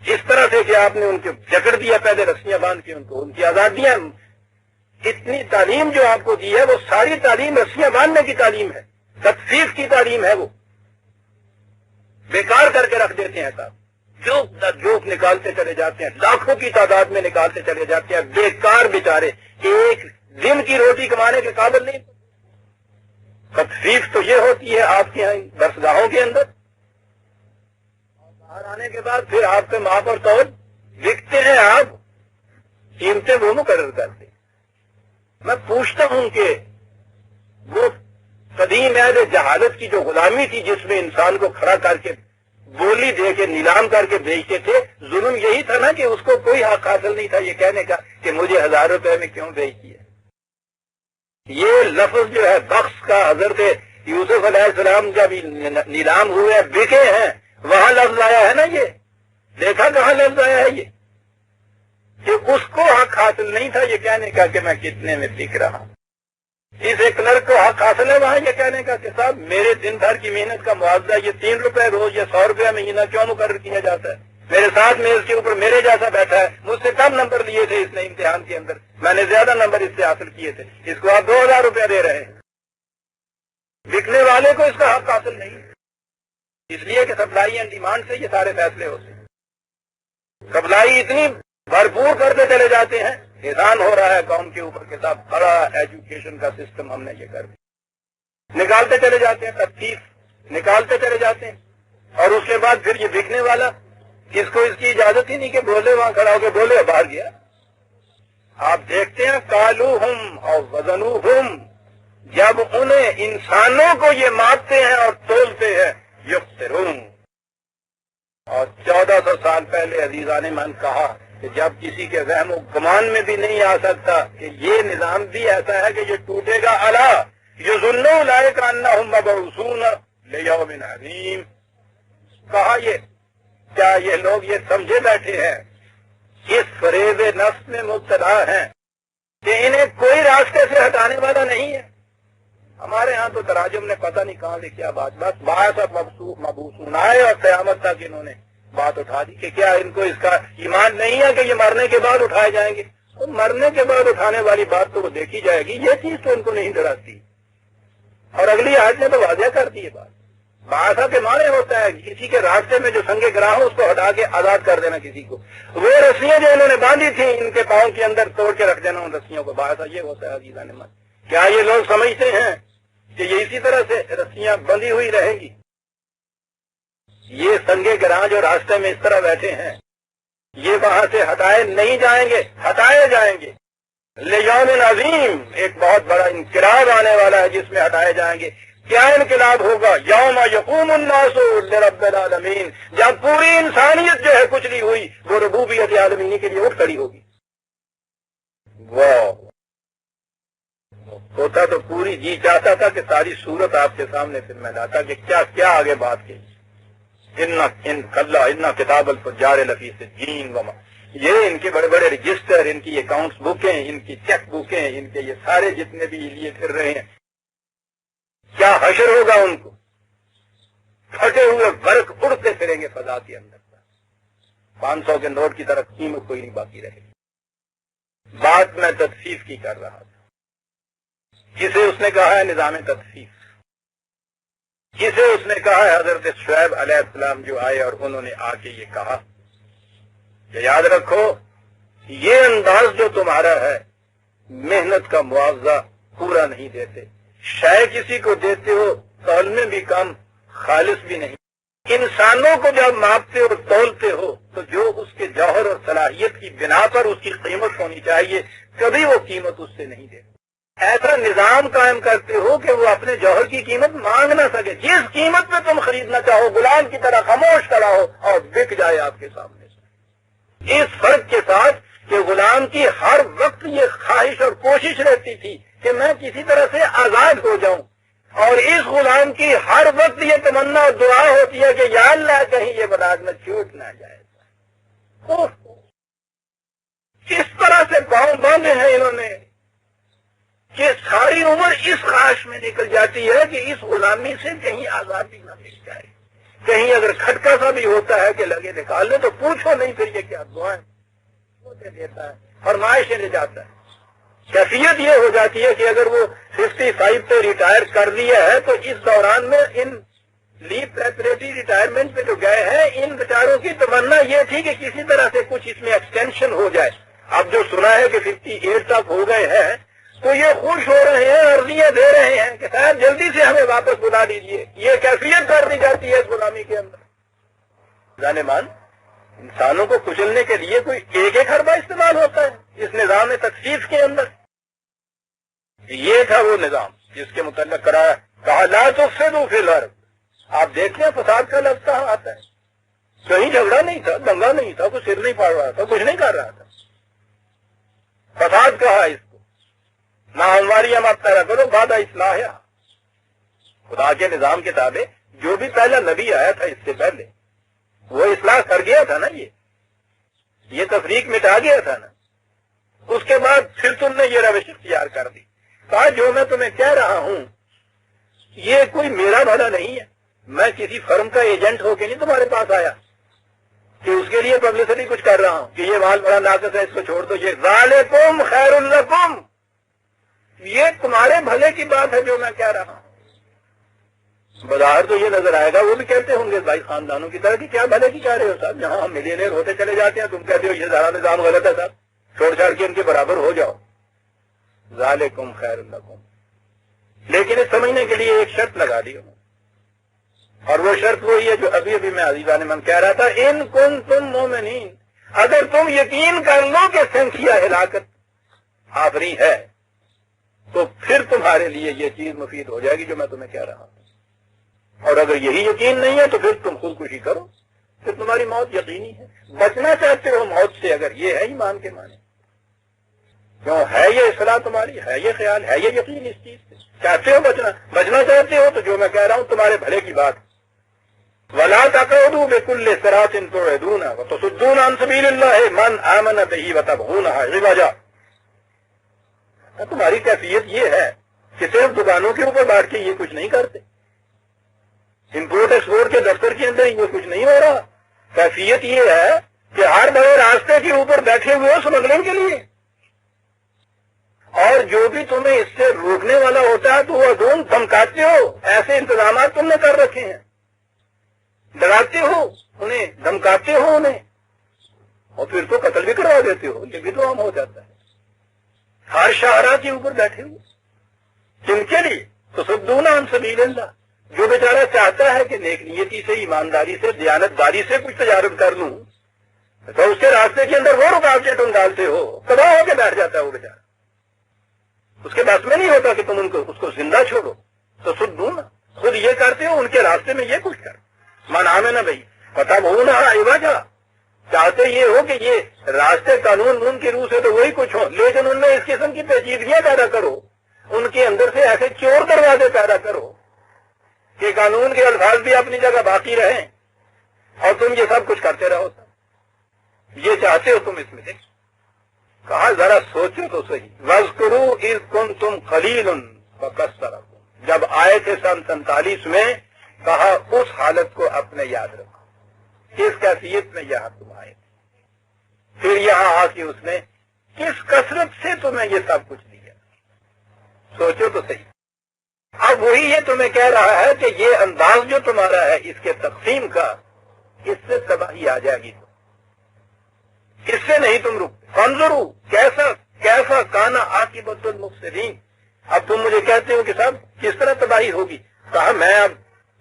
اس طرح سے کہ آپ نے ان کے جکڑ دیا، پہلے رسیاں باندھ کے ان کی آزادیاں۔ اتنی تعلیم جو آپ کو دی ہے وہ ساری تعلیم رسیاں باندھنے کی تعلیم ہے، تطفیف کی تعلیم ہے، وہ بیکار کر کے رکھ دیتے ہیں صاحب، جوک نکالتے چلے جاتے ہیں، لاکھوں کی تعداد میں نکالتے چلے جاتے ہیں، بیکار بیچارے، ایک دن کی روٹی کمانے کے قابل نہیں۔ تطفیف تو یہ ہوتی ہے آپ کے یہاں درسگاہوں کے اندر، باہر آنے کے بعد پھر آپ کے ماپ اور تول بکتے ہیں، آپ قیمتیں وہ مقرر کرتے ہیں۔ میں پوچھتا ہوں کہ وہ قدیم عہد جہالت کی جو غلامی تھی جس میں انسان کو کھڑا کر کے بولی دے کے نیلام کر کے بیچتے تھے، ظلم یہی تھا نا کہ اس کو کوئی حق حاصل نہیں تھا یہ کہنے کا کہ مجھے 1000 روپے میں کیوں بیچتی ہے۔ یہ لفظ جو ہے بخش کا، حضرت یوسف علیہ السلام جب نیلام ہوئے بکے ہیں وہاں لفظ آیا ہے نا، یہ دیکھا کہاں لفظ آیا ہے یہ کہ اس کو حق حاصل نہیں تھا یہ کہنے کا کہ میں کتنے میں بک رہا ہوں۔ اس ایک کلرک کو حق حاصل ہے وہاں یہ کہنے کا کہ صاحب میرے دن بھر کی محنت کا معاوضہ یہ 3 روپے روز یا 100 روپیہ مہینہ کیوں مقرر کیا جاتا ہے؟ میرے ساتھ میز کے اوپر میرے جیسا بیٹھا ہے، مجھ سے کم نمبر لیے تھے اس نے امتحان کے اندر، میں نے زیادہ نمبر اس سے حاصل کیے تھے، اس کو آپ 2000 روپیہ دے رہے ہیں۔ بکنے والے کو اس کا حق حاصل نہیں۔ اس لیے کہ سپلائی اینڈ ڈیمانڈ سے یہ سارے فیصلے ہوتے ہیں. سپلائی اتنی بھرپور کرتے چلے جاتے ہیں، احسان ہو رہا ہے قوم کے اوپر کہ صاحب بڑا ایجوکیشن کا سسٹم ہم نے یہ کر دیا، نکالتے چلے جاتے ہیں، تکلیف نکالتے چلے جاتے ہیں، اور اس کے بعد پھر یہ بکنے والا اس کو اس کی اجازت ہی نہیں کہ بولے، وہاں کھڑا ہو کے بولے، باہر گیا. آپ دیکھتے ہیں کالوہم اور وزنوہم، جب انہیں انسانوں کو یہ ماپتے ہیں اور تولتے ہیں، یخسرون. اور 1400 سال پہلے عزیزان من کہا کہ جب کسی کے وہم و گمان میں بھی نہیں آ سکتا کہ یہ نظام بھی ایسا ہے کہ یہ ٹوٹے گا، الا یظن اولئک انہم مبعوثون لیوم عظیم. کہا یہ کیا یہ لوگ یہ سمجھے بیٹھے ہیں، اس فریب نفس میں مبتلا ہیں کہ انہیں کوئی راستے سے ہٹانے والا نہیں ہے. ہمارے ہاں تو تراجم نے پتہ نہیں کہاں سے کیا بات بات اب مبعوثون آئے اور قیامت تک انہوں نے بات اٹھا دی کہ کیا ان کو اس کا ایمان نہیں ہے کہ یہ مرنے کے بعد اٹھائے جائیں گے. تو مرنے کے بعد اٹھانے والی بات تو وہ دیکھی جائے گی، یہ چیز تو ان کو نہیں ڈراتی. اور اگلی آیت نے تو واضح کر دی یہ بات. بادشاہ کے معنی ہوتا ہے کسی کے راستے میں جو سنگے گراہ ہو اس کو ہٹا کے آزاد کر دینا کسی کو. وہ رسیاں جو انہوں نے باندھی تھیں ان کے پاؤں کے اندر توڑ کے رکھ دینا ان رسیوں کو. بادشاہ یہ ہوتا ہے عزیزان من. کیا یہ لوگ سمجھتے ہیں کہ یہ اسی طرح سے رسیاں بندھی ہوئی رہیں گی؟ یہ سنگے گراہ جو راستے میں اس طرح بیٹھے ہیں یہ وہاں سے ہٹائے نہیں جائیں گے، ہٹائے جائیں گے. لیوم عظیم، ایک بہت بڑا انقلاب آنے والا ہے جس میں ہٹائے جائیں گے. کیا انقلاب ہوگا؟ یوم یقوم الناس لرب العالمین، جب پوری انسانیت جو ہے کچلی ہوئی وہ ربوبیت عالمینی کے لیے اٹھ کھڑی ہوگی. واہ، ہوتا تو پوری جی چاہتا تھا کہ ساری صورت آپ کے سامنے پھر میں لاتا کہ کیا کیا آگے بات کی. ان کتاب الفجار لفی سجین وما، یہ ان کے بڑے بڑے رجسٹر، ان کی اکاؤنٹس بکیں، ان کی چیک بکیں، ان کے یہ سارے جتنے بھی لیے پھر رہے ہیں، کیا حشر ہوگا ان کو. پھٹے ہوئے ورق اڑتے پھریں گے فضا کے اندر. 500 کے نوٹ کی طرح قیمت کوئی نہیں باقی رہے گی. بات میں تدفیف کی کر رہا تھا، جسے اس نے کہا ہے نظام تدفیف، جسے اس نے کہا ہے حضرت شعیب علیہ السلام جو آئے اور انہوں نے آ کے یہ کہا کہ یاد رکھو یہ انداز جو تمہارا ہے محنت کا معاوضہ پورا نہیں دیتے، شے کسی کو دیتے ہو تول میں بھی کم خالص بھی نہیں. انسانوں کو جب ماپتے اور تولتے ہو تو جو اس کے جوہر اور صلاحیت کی بنا پر اس کی قیمت ہونی چاہیے کبھی وہ قیمت اس سے نہیں دیتے. ایسا نظام قائم کرتے ہو کہ وہ اپنے جوہر کی قیمت مانگ نہ سکے. جس قیمت پہ تم خریدنا چاہو غلام کی طرح خاموش کھڑا ہو اور بک جائے آپ کے سامنے سے. اس فرق کے ساتھ کہ غلام کی ہر وقت یہ خواہش اور کوشش رہتی تھی کہ میں کسی طرح سے آزاد ہو جاؤں، اور اس غلام کی ہر وقت یہ تمنا اور دعا ہوتی ہے کہ یا اللہ کہیں یہ ملازمت چھوٹ نہ جائے. کس طرح سے پاؤں باندھے ہیں انہوں نے کہ ساری عمر اس خواہش میں نکل جاتی ہے کہ اس غلامی سے کہیں آزادی نہ مل جائے. کہیں اگر کھٹکا سا بھی ہوتا ہے کہ لگے نکالنے تو پوچھو نہیں پھر یہ کیا دعائیں دیتا ہے، فرمائشیں لے جاتا ہے. کیفیت یہ ہو جاتی ہے کہ اگر وہ 55 پہ ریٹائر کر لیا ہے تو اس دوران میں ان لیو پریپریٹری ریٹائرمنٹ پہ جو گئے ہیں ان بیچاروں کی تمنا یہ تھی کہ کسی طرح سے کچھ اس میں ایکسٹینشن ہو جائے. اب جو سنا ہے کہ 58 تک ہو گئے ہیں تو یہ خوش ہو رہے ہیں، عرضیاں دے رہے ہیں کہ شاید جلدی سے ہمیں واپس بلا دیجیے. یہ کیفیت کر دی جاتی ہے اس غلامی کے اندر. جانے مان انسانوں کو کچلنے کے لیے کوئی ایک حربہ استعمال ہوتا ہے اس نظام تکثیف کے اندر. یہ تھا وہ نظام جس کے متعلق کرایا کہا لا تفسدوا فی الارض. آپ دیکھ لیں فساد کا لفظ کہاں آتا ہے. کہیں جھگڑا نہیں تھا، دنگا نہیں تھا، کوئی سر نہیں پاڑ رہا تھا، کچھ نہیں کر رہا تھا. فساد کہا اس کو نہ ہماری ہم آپ پیدا کرو بعد اصلاح. خدا کے نظام کے تابع جو بھی پہلا نبی آیا تھا اس سے پہلے وہ اصلاح کر گیا تھا نا. یہ تفریق مٹا گیا تھا نا. اس کے بعد پھر تم نے یہ روش اختیار کر دی. کہا جو میں تمہیں کہہ رہا ہوں یہ کوئی میرا بھلا نہیں ہے. میں کسی فرم کا ایجنٹ ہو کے نہیں تمہارے پاس آیا کہ اس کے لیے پبلسٹی کچھ کر رہا ہوں کہ یہ مال بڑا ناقص ہے اس کو چھوڑ دو. یہ ذالکم خیر لکم، یہ تمہارے بھلے کی بات ہے جو میں کہہ رہا ہوں. بظاہر تو یہ نظر آئے گا وہ بھی کہتے ہوں گے بھائی خاندانوں کی طرح کہ کیا بھلے کی چاہ رہے ہو صاحب، جہاں ہم ملینئر ہوتے چلے جاتے ہیں تم کہتے ہو یہ سارا نظام غلط ہے صاحب، چھوڑ چھاڑ کے ان کے برابر ہو جاؤ. ذالکم خیر لکم. لیکن اس سمجھنے کے لیے ایک شرط لگا دی انہوں نے، اور وہ شرط وہی ہے جو ابھی ابھی میں عزیزان من کہہ رہا تھا، ان کنتم مومنین، اگر تم یقین کر لو کہ سنکھیا ہلاکت آفری ہے تو پھر تمہارے لیے یہ چیز مفید ہو جائے گی جو میں تمہیں کہہ رہا ہوں. اور اگر یہی یقین نہیں ہے تو پھر تم خودکشی کرو، پھر تمہاری موت یقینی ہے. بچنا چاہتے ہو موت سے اگر یہ ہے ایمان کے معنی، کیوں ہے یہ اصلاح تمہاری، ہے یہ خیال، ہے یہ یقین اس چیز سے چاہتے ہو بچنا چاہتے ہو تو جو میں کہہ رہا ہوں تمہارے بھلے کی بات. وَلَا تَقْعُدُوا بِكُلِّ صِرَاطٍ تُوعِدُونَ وَتَصُدُّونَ عَن سَبِيلِ اللَّهِ مَنْ آمَنَ بِهِ وَتَبْغُونَهَا عِوَجًا. تمہاری کیفیت یہ ہے کہ صرف دکانوں کے اوپر بیٹھ کے یہ کچھ نہیں کرتے، امپورٹ ایکسپورٹ کے دفتر کے اندر یہ کچھ نہیں ہو رہا. کیفیت یہ ہے کہ ہر بڑے راستے کے اوپر بیٹھے ہوئے ہو سمگلنگ کے لیے، اور جو بھی تمہیں اس سے روکنے والا ہوتا ہے تو وہ دون دھمکاتے ہو. ایسے انتظامات تم نے کر رکھے ہیں، ڈراتے ہو انہیں، دھمکاتے ہو انہیں، اور پھر تو قتل بھی کروا دیتے ہو. یہ بھی تو عام ہو جاتا ہے ہر شاہراہ کے اوپر بیٹھے ہوئے. کن کے لیے؟ تصدون عن سبیل اللہ. جو بیچارہ چاہتا ہے کہ نیک نیتی سے، ایمانداری سے، دیانتداری سے کچھ تجارت کر لوں تو اس کے راستے کے اندر وہ رکاوٹیں تم ڈالتے ہو، تباہ ہو کے بیٹھ جاتا ہے وہ بیچارہ. اس کے بس میں نہیں ہوتا کہ تم اس کو زندہ چھوڑو. تصدون، خود یہ کرتے ہو ان کے راستے میں یہ کچھ کر. من آمن بھائی پتا بہونا عوجا، چاہتے یہ ہو کہ یہ راستے قانون کی روح سے تو وہی کچھ ہو، لیکن ان میں اس قسم کی پیچیدگیاں پیدا کرو، ان کے اندر سے ایسے چور دروازے پیدا کرو کہ قانون کے الفاظ بھی اپنی جگہ باقی رہیں اور تم یہ سب کچھ کرتے رہو. یہ چاہتے ہو تم اس میں سے. کہا ذرا سوچو تو صحیح. وَاذْكُرُوا إِذْ كُنْتُمْ قَلِيلٌ فَكَثَّرَكُمْ. جب آئے تھے سن 47 میں، کہا اس حالت کو اپنے یاد رکھو، کس کیفیت میں یہاں تم آئے تھے، پھر یہاں آ کے اس نے کس کثرت سے تمہیں یہ سب کچھ دیا. سوچو تو صحیح. اب وہی یہ تمہیں کہہ رہا ہے کہ یہ انداز جو تمہارا ہے اس کے تقسیم کا، اس سے تباہی آ جائے گی. اس سے نہیں تم رکتے. فانظروا کیسا کانا عاقبۃ المفسدین. اب تم مجھے کہتے ہو کہ صاحب کس طرح تباہی ہوگی. کہا میں اب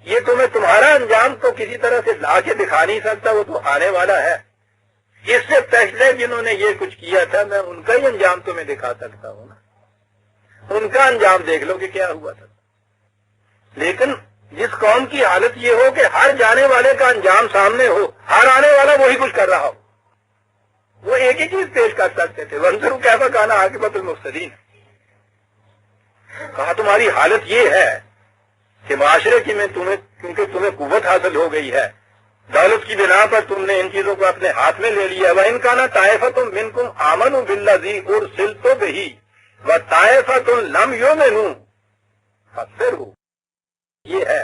یہ تمہیں تمہارا انجام تو کسی طرح سے لا کے دکھا نہیں سکتا، وہ تو آنے والا ہے. اس سے پہلے جنہوں نے یہ کچھ کیا تھا میں ان کا ہی انجام تمہیں دکھا سکتا ہوں نا. ان کا انجام دیکھ لو کہ کیا ہوا تھا. لیکن جس قوم کی حالت یہ ہو کہ ہر جانے والے کا انجام سامنے ہو، ہر آنے والا وہی کچھ کر رہا ہو، وہ ایک ہی چیز پیش کر سکتے تھے. وانظروا کیسا کانا عاقبۃ المفسدین. کہا تمہاری حالت یہ ہے کہ معاشرے کی میں کیونکہ تمہیں قوت حاصل ہو گئی ہے، دولت کی بنا پر تم نے ان چیزوں کو اپنے ہاتھ میں لے لیا. وَإِنْ كَانَ طَائِفَةٌ مِّنْكُمْ آمَنُوا بِالَّذِي أُرْسِلْتُ بِهِ وَطَائِفَةٌ لَمْ يُؤْمِنُوا فَاصْبِرُوا. یہ ہے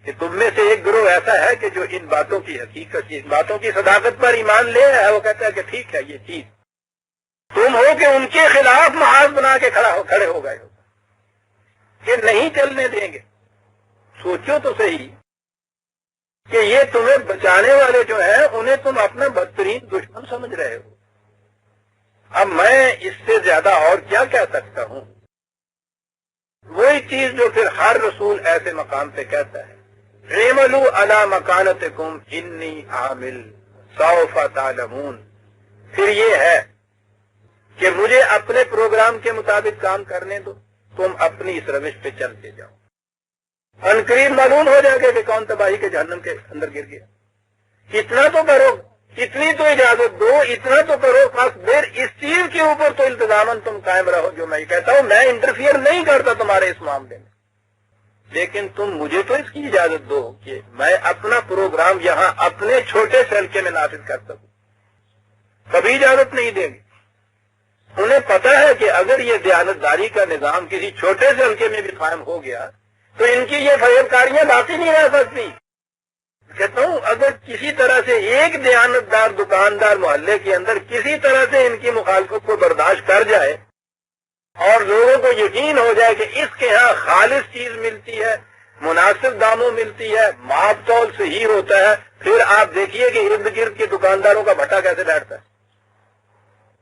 کہ تم میں سے ایک گروہ ایسا ہے کہ جو ان باتوں کی حقیقت، ان باتوں کی صداقت پر ایمان لے ہے. وہ کہتا ہے کہ ٹھیک ہے یہ چیز. تم ہو کہ ان کے خلاف محاذ بنا کے کھڑے ہو گئے ہو کہ نہیں چلنے دیں گے. سوچو تو صحیح کہ یہ تمہیں بچانے والے جو ہیں انہیں تم اپنا بدترین دشمن سمجھ رہے ہو. اب میں اس سے زیادہ اور کیا کہہ سکتا ہوں. وہی چیز جو پھر ہر رسول ایسے مقام پہ کہتا ہے، اعملوا علی مکانتکم انی عامل سوف تعلمون. پھر یہ ہے کہ مجھے اپنے پروگرام کے مطابق کام کرنے دو، تم اپنی اس روش پہ چلتے جاؤ. عنقریب معلوم ہو جائے گا کہ کون تباہی کے جہنم کے اندر گر گیا. اتنا تو کرو، اتنی تو اجازت دو، اتنا تو کرو. پھر اس چیز کے اوپر تو التزاماً تم قائم رہو جو میں کہتا ہوں. میں انٹرفیئر نہیں کرتا تمہارے اس معاملے میں، لیکن تم مجھے تو اس کی اجازت دو کہ میں اپنا پروگرام یہاں اپنے چھوٹے سے حلقے میں نافذ کر سکوں. کبھی اجازت نہیں دیں گے. انہیں پتا ہے کہ اگر یہ دیانتداری کا نظام کسی چھوٹے سے حلقے میں بھی قائم ہو گیا تو ان کی یہ فریب کاریاں باقی نہیں رہ سکتی. کہتا ہوں اگر کسی طرح سے ایک دیانتدار دکاندار محلے کے اندر کسی طرح سے ان کی مخالفت کو برداشت کر جائے اور لوگوں کو یقین ہو جائے کہ اس کے ہاں خالص چیز ملتی ہے، مناسب داموں ملتی ہے، ماپ تول صحیح ہوتا ہے، پھر آپ دیکھیے کہ ارد گرد کے دکانداروں کا بھٹا کیسے بیٹھتا ہے۔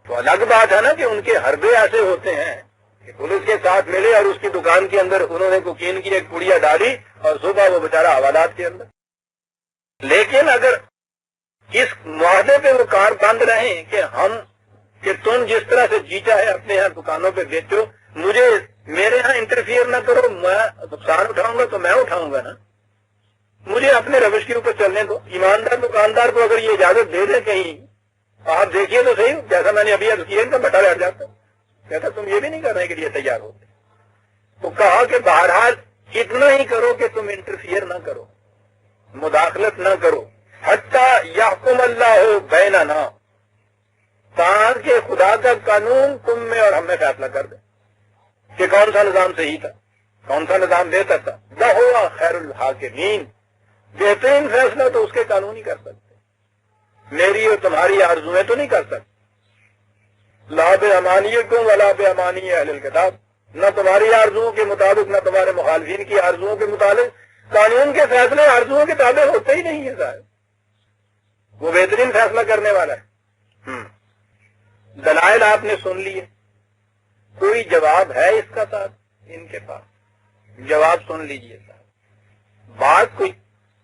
تو الگ بات ہے نا کہ ان کے حربے ایسے ہوتے ہیں کہ پولیس کے ساتھ ملے اور اس کی دکان کے اندر انہوں نے کوکین کی ایک پڑیا ڈالی اور صبح وہ بیچارہ حوالات کے اندر۔ لیکن اگر اس معاہدے پہ وہ کار بند رہیں کہ تم جس طرح سے جی چاہے اپنے یہاں دکانوں پہ بیچو، مجھے میرے یہاں انٹرفیئر نہ کرو، میں نقصان اٹھاؤں گا تو میں اٹھاؤں گا نا، مجھے اپنے روش کے اوپر چلنے دو۔ ایماندار دکاندار کو اگر یہ اجازت دے دیں کہیں، آپ دیکھیے تو صحیح، جیسا میں نے ابھی عرض کیا ان کا بٹا بیٹھ جاتا، کہتا تم یہ بھی نہیں کرنے کے لیے تیار ہوتے۔ تو کہا کہ بہرحال اتنا ہی کرو کہ تم انٹرفیئر نہ کرو، مداخلت نہ کرو، حتیٰ یحکم اللہ ہو بیننا، تاکہ خدا کا قانون تم میں اور ہم میں فیصلہ کر دے کہ کون سا نظام صحیح تھا، کون سا نظام بہتر تھا۔ وَهُوَ خیر الحاکمین، بہترین فیصلہ تو اس کے قانون ہی کر سکتے، میری اور تمہاری آرزویں تو نہیں کر سکتے۔ لا بِأَمَانِيِّكُمْ وَلَا بِأَمَانِيِّ أَهْلِ الْكِتَابِ، نہ تمہاری آرزوؤں کے مطابق نہ تمہارے مخالفین کی آرزوؤں کے مطابق، قانون کے فیصلے آرزوؤں کے تابع ہوتے ہی نہیں ہے صاحب، وہ بہترین فیصلہ کرنے والا ہے۔ دلائل آپ نے سن لیے، کوئی جواب ہے اس کا صاحب ان کے پاس؟ جواب سن لیجئے صاحب، بات کوئی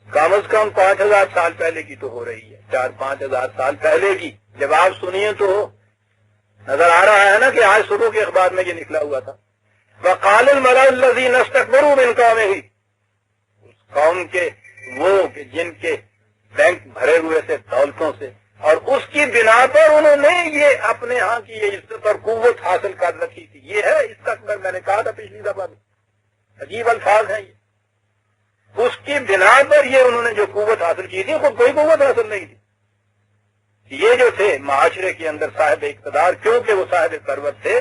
کم از کم 5000 سال پہلے کی تو ہو رہی ہے، 4-5 ہزار سال پہلے کی، جواب سنیے تو نظر آ رہا ہے نا کہ آج صبح کے اخبار میں یہ نکلا ہوا تھا۔ وَقَالَ الْمَلَأُ الَّذِينَ اسْتَكْبَرُوا مِنْ قَوْمِهِ، اس قوم کے وہ کہ جن کے بینک بھرے ہوئے تھے دولتوں سے، اور اس کی بنا پر انہوں نے یہ اپنے ہاں کی یہ عزت اور قوت حاصل کر رکھی تھی۔ یہ ہے استکبر، میں نے کہا تھا پچھلی دفعہ بھی، عجیب الفاظ ہیں یہ۔ اس کی بنا پر یہ انہوں نے جو قوت حاصل کی تھی، خود کوئی قوت حاصل نہیں تھی۔ یہ جو تھے معاشرے کے اندر صاحب اقتدار، کیونکہ وہ صاحب ثروت تھے،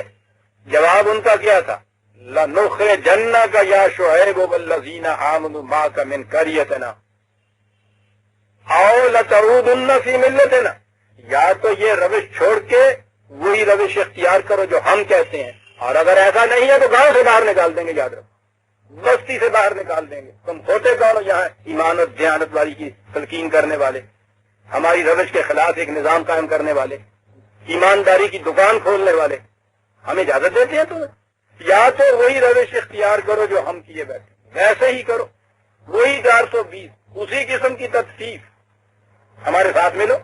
جواب ان کا کیا تھا؟ لَنُخْرِجَنَّكَ يَا شُعَيْبُ وَالَّذِينَ آمَنُوا مَعَكَ مِنْ قَرْيَتِنَا أَوْ لَتَعُودُنَّ فِي مِلَّتِنَا، یا تو یہ روش چھوڑ کے وہی روش اختیار کرو جو ہم کہتے ہیں، اور اگر ایسا نہیں ہے تو گاؤں سے باہر نکال دیں گے، یاد رکھو، بستی سے باہر نکال دیں گے۔ تم ہوتے کون ہو یہاں ایمان اور دیانت والی کی تلقین کرنے والے، ہماری روش کے خلاف ایک نظام قائم کرنے والے، ایمانداری کی دکان کھولنے والے، ہم اجازت دیتے ہیں تمہیں؟ یا تو وہی روش اختیار کرو جو ہم کیے بیٹھے، ویسے ہی کرو، وہی 420، اسی قسم کی تطفیف، ہمارے ساتھ ملو،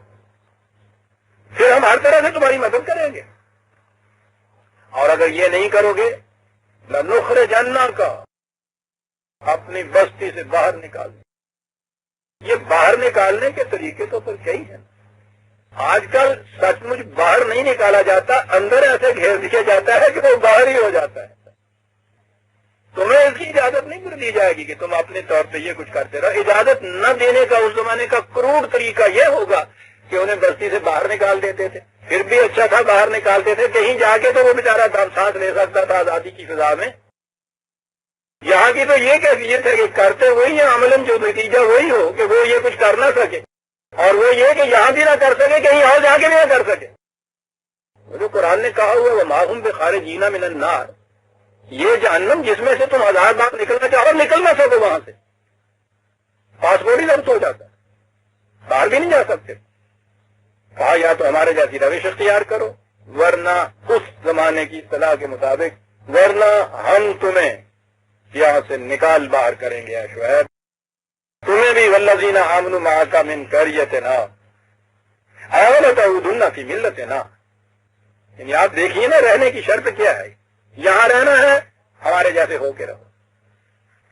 پھر ہم ہر طرح سے تمہاری مدد کریں گے۔ اور اگر یہ نہیں کرو گے، لَنُخْرِجَنَّكَ، اپنی بستی سے باہر نکال دیں۔ یہ باہر نکالنے کے طریقے تو پھر کئی ہیں۔ آج کل سچ مچ باہر نہیں نکالا جاتا، اندر ایسے گھیر دیا جاتا ہے کہ وہ باہر ہی ہو جاتا ہے۔ تمہیں اس کی اجازت نہیں کر دی جائے گی کہ تم اپنے طور پہ یہ کچھ کرتے رہو۔ اجازت نہ دینے کا اس زمانے کا کروڑ طریقہ یہ ہوگا کہ انہیں بستی سے باہر نکال دیتے تھے، پھر بھی اچھا تھا باہر نکالتے تھے، کہیں جا کے تو وہ بیچارہ سانس لے سکتا تھا آزادی کی فضا میں۔ یہاں کی تو یہ کیفیت ہے کہ کرتے وہی ہیں، عملاً جو نتیجہ وہی ہو کہ وہ یہ کچھ کر نہ سکے، اور وہ یہ کہ یہاں بھی نہ کر سکے، کہیں اور جا کے بھی نہ کر سکے۔ جو قرآن نے کہا ہوا وَمَا هُمْ بِخَارِجِينَ مِنَ النَّارِ، یہ جہنم جس میں سے تم 1000 بار نکلنا چاہو نکل نہ سکو، وہاں سے پاسپورٹ ہی ضبط ہو جاتا ہے، باہر بھی نہیں جا سکتے۔ کہا یا تو ہمارے جیسی روش اختیار کرو، ورنہ اس زمانے کی اصطلاح کے مطابق، ورنہ ہم تمہیں یہاں سے نکال باہر کریں گے۔ شعیب تمہیں بھی والذین آمنوا معک من قریتنا أو لتعودن فی ملتنا، یعنی آپ دیکھیے نا رہنے کی شرط کیا ہے، یہاں رہنا ہے ہمارے جیسے ہو کے رہو۔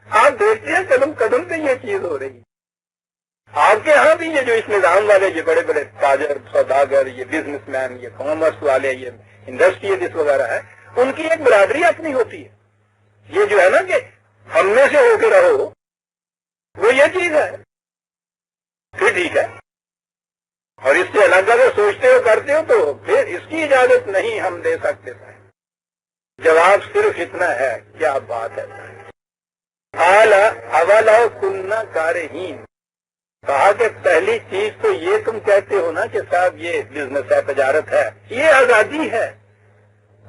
آپ دیکھتے ہیں قدم قدم پہ یہ چیز ہو رہی ہے۔ آپ کے ہاں بھی یہ جو اس نظام والے یہ بڑے بڑے تاجر سوداگر، یہ بزنس مین، یہ کامرس والے، یہ انڈسٹریلسٹ وغیرہ ہے، ان کی ایک برادری اپنی ہوتی ہے۔ یہ جو ہے نا کہ ہم میں سے ہو کے رہو، وہ یہ چیز ہے، پھر ٹھیک ہے۔ اور اس سے الگ اگر سوچتے ہو کرتے ہو تو پھر اس کی اجازت نہیں ہم دے سکتے۔ جواب صرف اتنا ہے، کیا بات ہے۔ قال اولو كنا كارهين، کہا کہ پہلی چیز تو یہ تم کہتے ہو نا کہ صاحب یہ بزنس ہے، تجارت ہے، یہ آزادی ہے،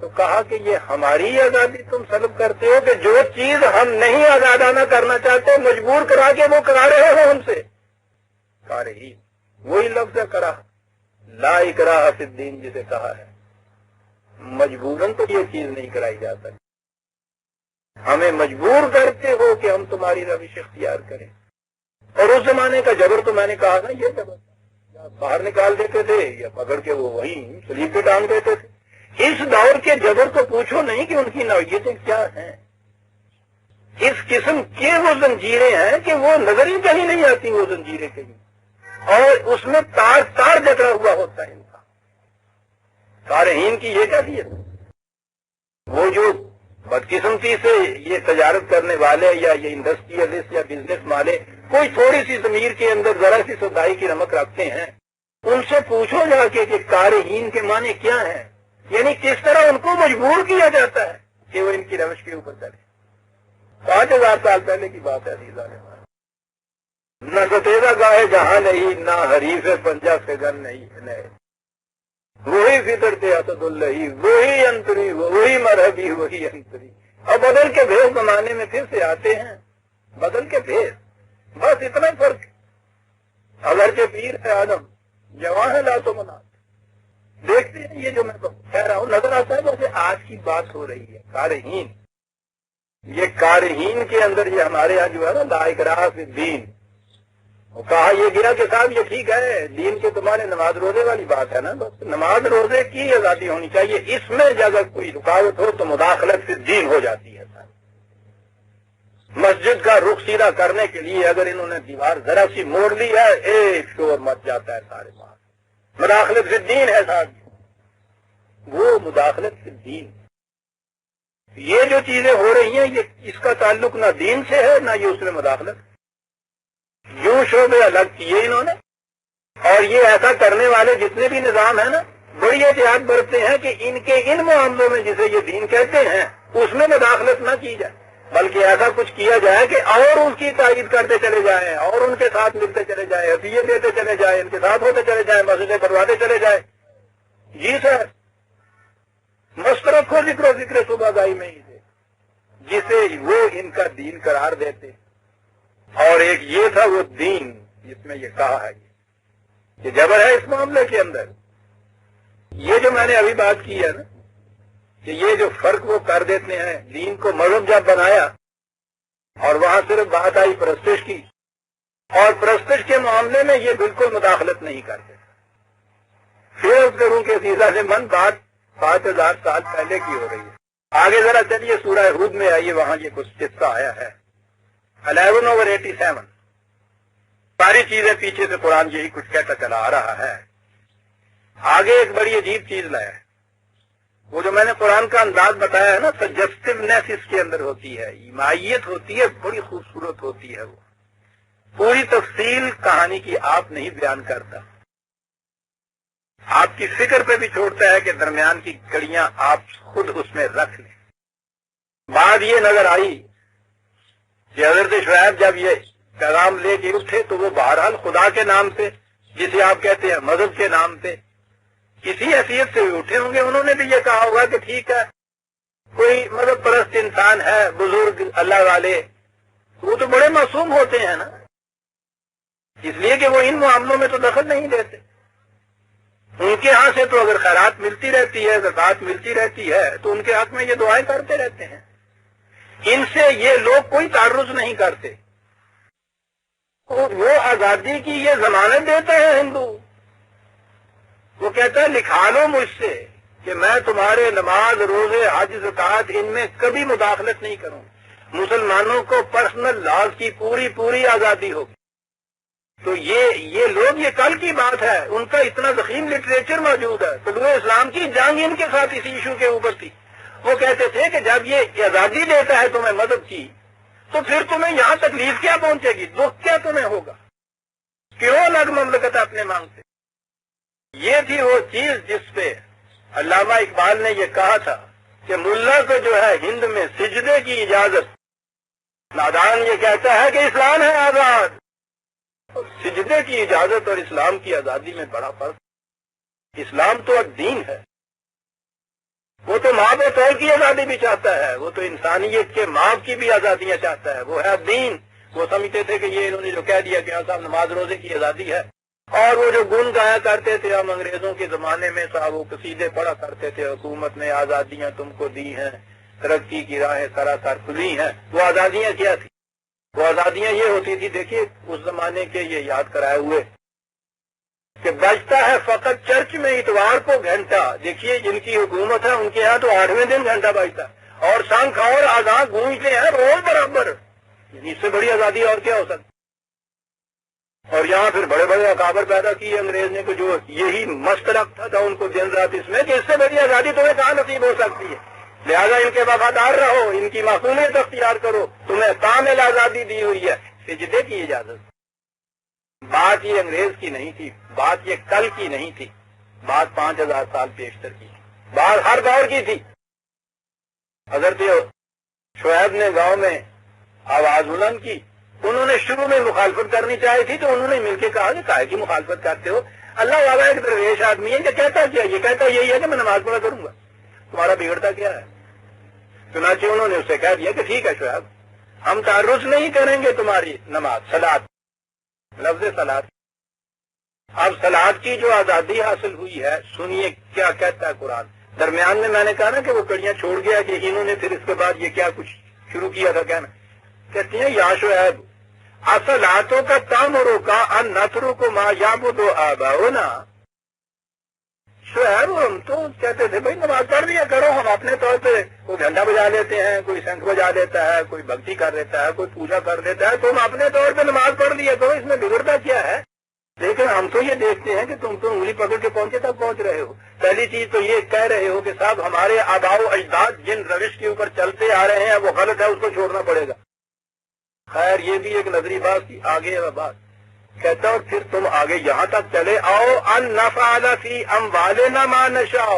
تو کہا کہ یہ ہماری آزادی تم سلب کرتے ہو کہ جو چیز ہم نہیں آزادانہ کرنا چاہتے مجبور کرا کے وہ کرا رہے ہو ہم سے. کارہین وہی لفظ ہے کرا، لا اکراہ فی الدین جسے کہا ہے. مجبوراً تو یہ چیز نہیں کرائی جا سکتی. ہمیں مجبور کرتے ہو کہ ہم تمہاری روش اختیار کریں. اور اس زمانے کا جبر تو میں نے کہا نا، یہ جبر یا باہر نکال دیتے تھے یا پکڑ کے وہ وہیں سلیب پہ ٹانگ دیتے تھے. اس دور کے جبر کو پوچھو نہیں کہ ان کی نوعیتیں کیا ہیں. اس قسم کے وہ زنجیریں ہیں کہ وہ نظر ہی کہیں نہیں آتی. وہ زنجیریں کہیں اور اس میں تار تار جکڑا ہوا ہوتا ہے انسان. کارہین کی یہ کیفیت ہے. وہ جو بدقسمتی سے یہ تجارت کرنے والے یا یہ انڈسٹریلسٹ یا بزنس والے کوئی تھوڑی سی ضمیر کے اندر ذرا سی سودائی کی نمک رکھتے ہیں، ان سے پوچھو جا کے کہ کارہین کے معنی کیا ہیں. یعنی کس طرح ان کو مجبور کیا جاتا ہے کہ وہ ان کی روش کے اوپر چلے. 5000 سال پہلے کی بات ہے عزیزاں. نہ ستیزہ گاہے جہاں نہیں، نہ حریف پنجہ فگن نہیں. وہی فطرت اسد اللہ، وہی انتری، وہی مرحبی، وہی انتری. اور بدل کے بھیس زمانے میں پھر سے آتے ہیں. بدل کے بھیس، بس اتنا ہی فرق. اگرچہ پیر ہے آدم، جوان ہے لاتو منات. دیکھتے ہیں یہ جو میں کہہ رہا ہوں نظر آتا ہے جیسے آج کی بات ہو رہی ہے. کارہین، یہ کارہین کے اندر یہ ہمارے یہاں جو ہے نا لا اکراہ فی الدین، وہ کہا یہ گیا کہ صاحب یہ ٹھیک ہے دین کے تمہارے نماز روزے والی بات ہے نا، بس نماز روزے کی آزادی ہونی چاہیے. اس میں اگر کوئی رکاوٹ ہو تو مداخلت فی الدین ہو جاتی ہے. مسجد کا رخ سیدھا کرنے کے لیے اگر انہوں نے دیوار ذرا سی موڑ لی ہے ایک شور مچ جاتا ہے سارے پاس. مداخلت فی الدین ہے صاحب، وہ مداخلت فی الدین. یہ جو چیزیں ہو رہی ہیں یہ اس کا تعلق نہ دین سے ہے نہ یہ اس میں مداخلت. یوں شعبے الگ کیے انہوں نے. اور یہ ایسا کرنے والے جتنے بھی نظام ہیں نا بڑی احتیاط برتتے ہیں کہ ان کے ان معاملوں میں جسے یہ دین کہتے ہیں اس میں مداخلت نہ کی جائے، بلکہ ایسا کچھ کیا جائے کہ اور ان کی تائید کرتے چلے جائیں اور ان کے ساتھ ملتے چلے جائیں، ہدیے دیتے چلے جائیں، ان کے ساتھ ہوتے چلے جائیں، مسجدیں بنواتے چلے جائیں. جی سر، مست رکھو ذکر و ذکر صبح گائی میں ہی سے جسے وہ ان کا دین قرار دیتے. اور ایک یہ تھا وہ دین جس میں یہ کہا ہے کہ جبر ہے اس معاملے کے اندر. یہ جو میں نے ابھی بات کی ہے نا کہ یہ جو فرق وہ کر دیتے ہیں، دین کو مذہب جب بنایا اور وہاں صرف بات آئی پرستش کی، اور پرستش کے معاملے میں یہ بالکل مداخلت نہیں کرتے. پھر اس کروں کہ سیدھا سے من بات 5000 سال پہلے کی ہو رہی ہے. آگے ذرا چلیے سورہ ہود میں آئیے، وہاں یہ کچھ قصہ آیا ہے 11/87. ساری چیزیں پیچھے سے قرآن یہی کچھ کہتا چلا آ رہا ہے. آگے ایک بڑی عجیب چیز لایا ہے. وہ جو میں نے قرآن کا انداز بتایا ہے نا، سجسٹیونیس اس کے اندر ہوتی ہے، ایمائیت ہوتی ہے، بڑی خوبصورت ہوتی ہے. وہ پوری تفصیل کہانی کی آپ نہیں بیان کرتا، آپ کی فکر پہ بھی چھوڑتا ہے کہ درمیان کی کڑیاں آپ خود اس میں رکھ لیں. بات یہ نظر آئی کہ حضرت شعیب جب یہ پیغام لے کے اٹھے تو وہ بہرحال خدا کے نام سے، جسے آپ کہتے ہیں مذہب کے نام پہ، کسی حیثیت سے بھی اٹھے ہوں گے. انہوں نے بھی یہ کہا ہوگا کہ ٹھیک ہے کوئی مذہب پرست انسان ہے، بزرگ اللہ والے، وہ تو بڑے معصوم ہوتے ہیں نا، اس لیے کہ وہ ان معاملوں میں تو دخل نہیں دیتے. ان کے ہاں سے تو اگر خیرات ملتی رہتی ہے، زکوٰۃ ملتی رہتی ہے، تو ان کے حق میں یہ دعائیں کرتے رہتے ہیں. ان سے یہ لوگ کوئی تعرض نہیں کرتے. وہ آزادی کی یہ ضمانت دیتے ہیں ہندو. وہ کہتا ہے لکھا لو مجھ سے کہ میں تمہارے نماز، روزے، حج، زکوٰۃ ان میں کبھی مداخلت نہیں کروں. مسلمانوں کو پرسنل لاز کی پوری آزادی ہوگی. تو یہ لوگ، یہ کل کی بات ہے، ان کا اتنا ضخیم لٹریچر موجود ہے. طلوع اسلام کی جنگ ان کے ساتھ اسی ایشو کے اوپر تھی. وہ کہتے تھے کہ جب یہ آزادی دیتا ہے تمہیں مذہب کی، تو پھر تمہیں یہاں تکلیف کیا پہنچے گی، دکھ کیا تمہیں ہوگا، کیوں الگ مملکت اپنے مانگتے. یہ تھی وہ چیز جس پہ علامہ اقبال نے یہ کہا تھا کہ ملا کو جو ہے ہند میں سجدے کی اجازت، نادان یہ کہتا ہے کہ اسلام ہے آزاد. سجدے کی اجازت اور اسلام کی آزادی میں بڑا فرق. اسلام تو ایک دین ہے، وہ تو ماں بطور کی آزادی بھی چاہتا ہے، وہ تو انسانیت کے ماں کی بھی آزادیاں چاہتا ہے، وہ ہے دین۔ وہ سمجھتے تھے کہ یہ انہوں نے جو کہہ دیا کہ صاحب نماز روزے کی آزادی ہے، اور وہ جو گن گایا کرتے تھے ہم انگریزوں کے زمانے میں صاحب وہ قصیدے پڑھا کرتے تھے، حکومت نے آزادیاں تم کو دی ہیں، ترقی کی راہیں سراسر کھلی ہیں، وہ آزادیاں کیا تھی؟ وہ آزادیاں یہ ہوتی تھی، دیکھیے اس زمانے کے یہ یاد کرائے ہوئے کہ بجتا ہے فقط چرچ میں اتوار کو گھنٹہ، دیکھیے جن کی حکومت ہے ان کے یہاں تو 8ویں دن گھنٹہ بجتا ہے، اور شنکھ اور آزاد گونجتے ہیں روز برابر، اس سے بڑی آزادی اور کیا ہو سکتی؟ اور یہاں پھر بڑے بڑے اکابر پیدا کیے انگریز نے، جو یہی مست رکھتا تھا ان کو دن رات اس میں کہ اس سے بڑی آزادی تمہیں کہاں نصیب ہو سکتی ہے، لہذا ان کے وفادار رہو، ان کی معصومیت اختیار کرو، تمہیں کامل آزادی دی ہوئی ہے، سجدے کی اجازت۔ بات یہ انگریز کی نہیں تھی، بات یہ کل کی نہیں تھی، بات 5000 سال پیشتر کی، بات ہر دور کی تھی۔ حضرت شعیب نے گاؤں میں آواز بلند کی، انہوں نے شروع میں مخالفت کرنی چاہی تھی تو انہوں نے مل کے کہا کہ کائے کی مخالفت کرتے ہو، اللہ والا ایک درویش آدمی ہے کہ کہتا کیا، یہ کہتا یہی ہے کہ میں نماز پڑھا کروں گا، تمہارا بگڑتا کیا ہے؟ چنانچہ انہوں نے اسے کہہ دیا کہ ٹھیک ہے شعیب، ہم تعرض نہیں کریں گے تمہاری نماز، صلاۃ، لفظ صلاۃ۔ اب صلاۃ کی جو آزادی حاصل ہوئی ہے، سنیے کیا کہتا ہے قرآن۔ درمیان میں نے کہا نا کہ وہ کڑیاں چھوڑ گیا کہ انہوں نے پھر اس کے بعد یہ کیا کچھ شروع کیا تھا کہنا، کہتے ہیں یا شعیب اصلاتوں کا تامروں کا ان نترو کو ما یعبدو آباؤنا، شعیب ہم تو کہتے تھے بھائی نماز پڑھ لیا کرو، ہم اپنے طور پہ کوئی گھنٹہ بجا لیتے ہیں، کوئی شنکھ بجا لیتا ہے، کوئی بھکتی کر لیتا ہے، کوئی پوجا کر لیتا ہے، تم اپنے طور پہ نماز پڑھ لیا کرو، اس میں بگڑتا کیا ہے؟ لیکن ہم تو یہ دیکھتے ہیں کہ تم تو انگلی پکڑ کے پہنچے تک پہنچ رہے ہو۔ پہلی چیز تو یہ کہہ رہے ہو کہ صاحب ہمارے آباء و اجداد جن روش کے اوپر چلتے آ رہے ہیں وہ غلط ہے، اس کو چھوڑنا پڑے گا۔ خیر یہ بھی ایک نظری بات تھی، آگے بات کہتا اور پھر تم آگے یہاں تک چلے آؤ ان نفعل فی اموالنا ما نشاء،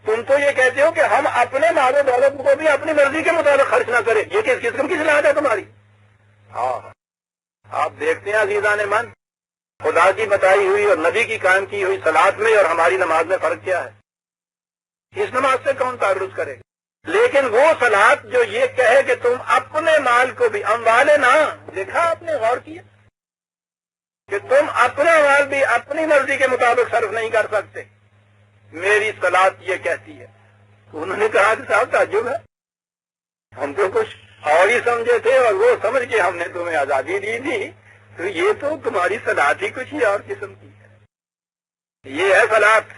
تم تو یہ کہتے ہو کہ ہم اپنے مال و دولت کو بھی اپنی مرضی کے مطابق خرچ نہ کریں، یہ کس قسم کی صلاحیت ہے تمہاری؟ ہاں آپ دیکھتے ہیں عزیزان من، خدا کی بتائی ہوئی اور نبی کی قائم کی ہوئی صلاۃ میں اور ہماری نماز میں فرق کیا ہے؟ اس نماز سے کون تعرض کرے گا؟ لیکن وہ صلاۃ جو یہ کہے کہ تم اپنے مال کو بھی اموالنا، دیکھا آپ نے غور کیا کہ تم اپنا مال بھی اپنی مرضی کے مطابق صرف نہیں کر سکتے، میری صلاۃ یہ کہتی ہے۔ انہوں نے کہا کہ صاحب تعجب ہے، ہم تو کچھ اور ہی سمجھے تھے اور وہ سمجھ کے ہم نے تمہیں آزادی دی تھی، تو یہ تو تمہاری صلاۃ ہی کچھ ہی اور قسم کی ہے۔ یہ ہے صلاۃ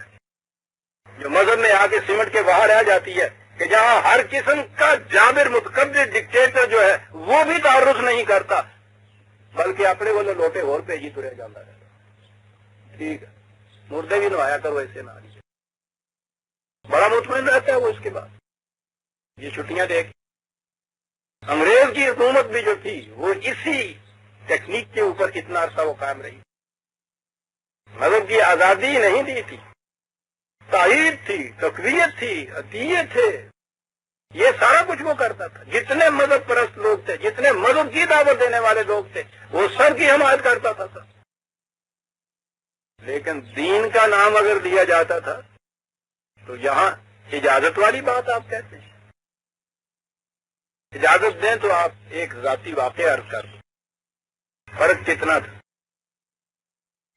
جو مذہب میں آ کے سمٹ کے باہر آ جاتی ہے کہ جہاں ہر قسم کا جابر متکبر ڈکٹیٹر جو ہے وہ بھی تعرض نہیں کرتا، بلکہ اپنے وہ لوٹے اور پہ ہی ترے جاتا ہے۔ ٹھیک ہے، مردے بھی نوایا کرو ایسے نہ لیجیے، بڑا مطمئن رہتا ہے وہ۔ اس کے بعد یہ چھٹیاں دیکھ، انگریز کی حکومت بھی جو تھی وہ اسی ٹیکنیک کے اوپر اتنا عرصہ وہ قائم رہی، مذہب کی آزادی نہیں دی تھی، تائید تھی، تقویت تھی، عطیے تھے، یہ سارا کچھ وہ کرتا تھا۔ جتنے مذہب پرست لوگ تھے، جتنے مذہب کی دعوت دینے والے لوگ تھے، وہ سب کی حمایت کرتا تھا سر۔ لیکن دین کا نام اگر دیا جاتا تھا تو یہاں اجازت والی بات آپ کہتے ہیں، اجازت دیں تو آپ ایک ذاتی واقعہ عرض کر دیں، فرق کتنا تھا۔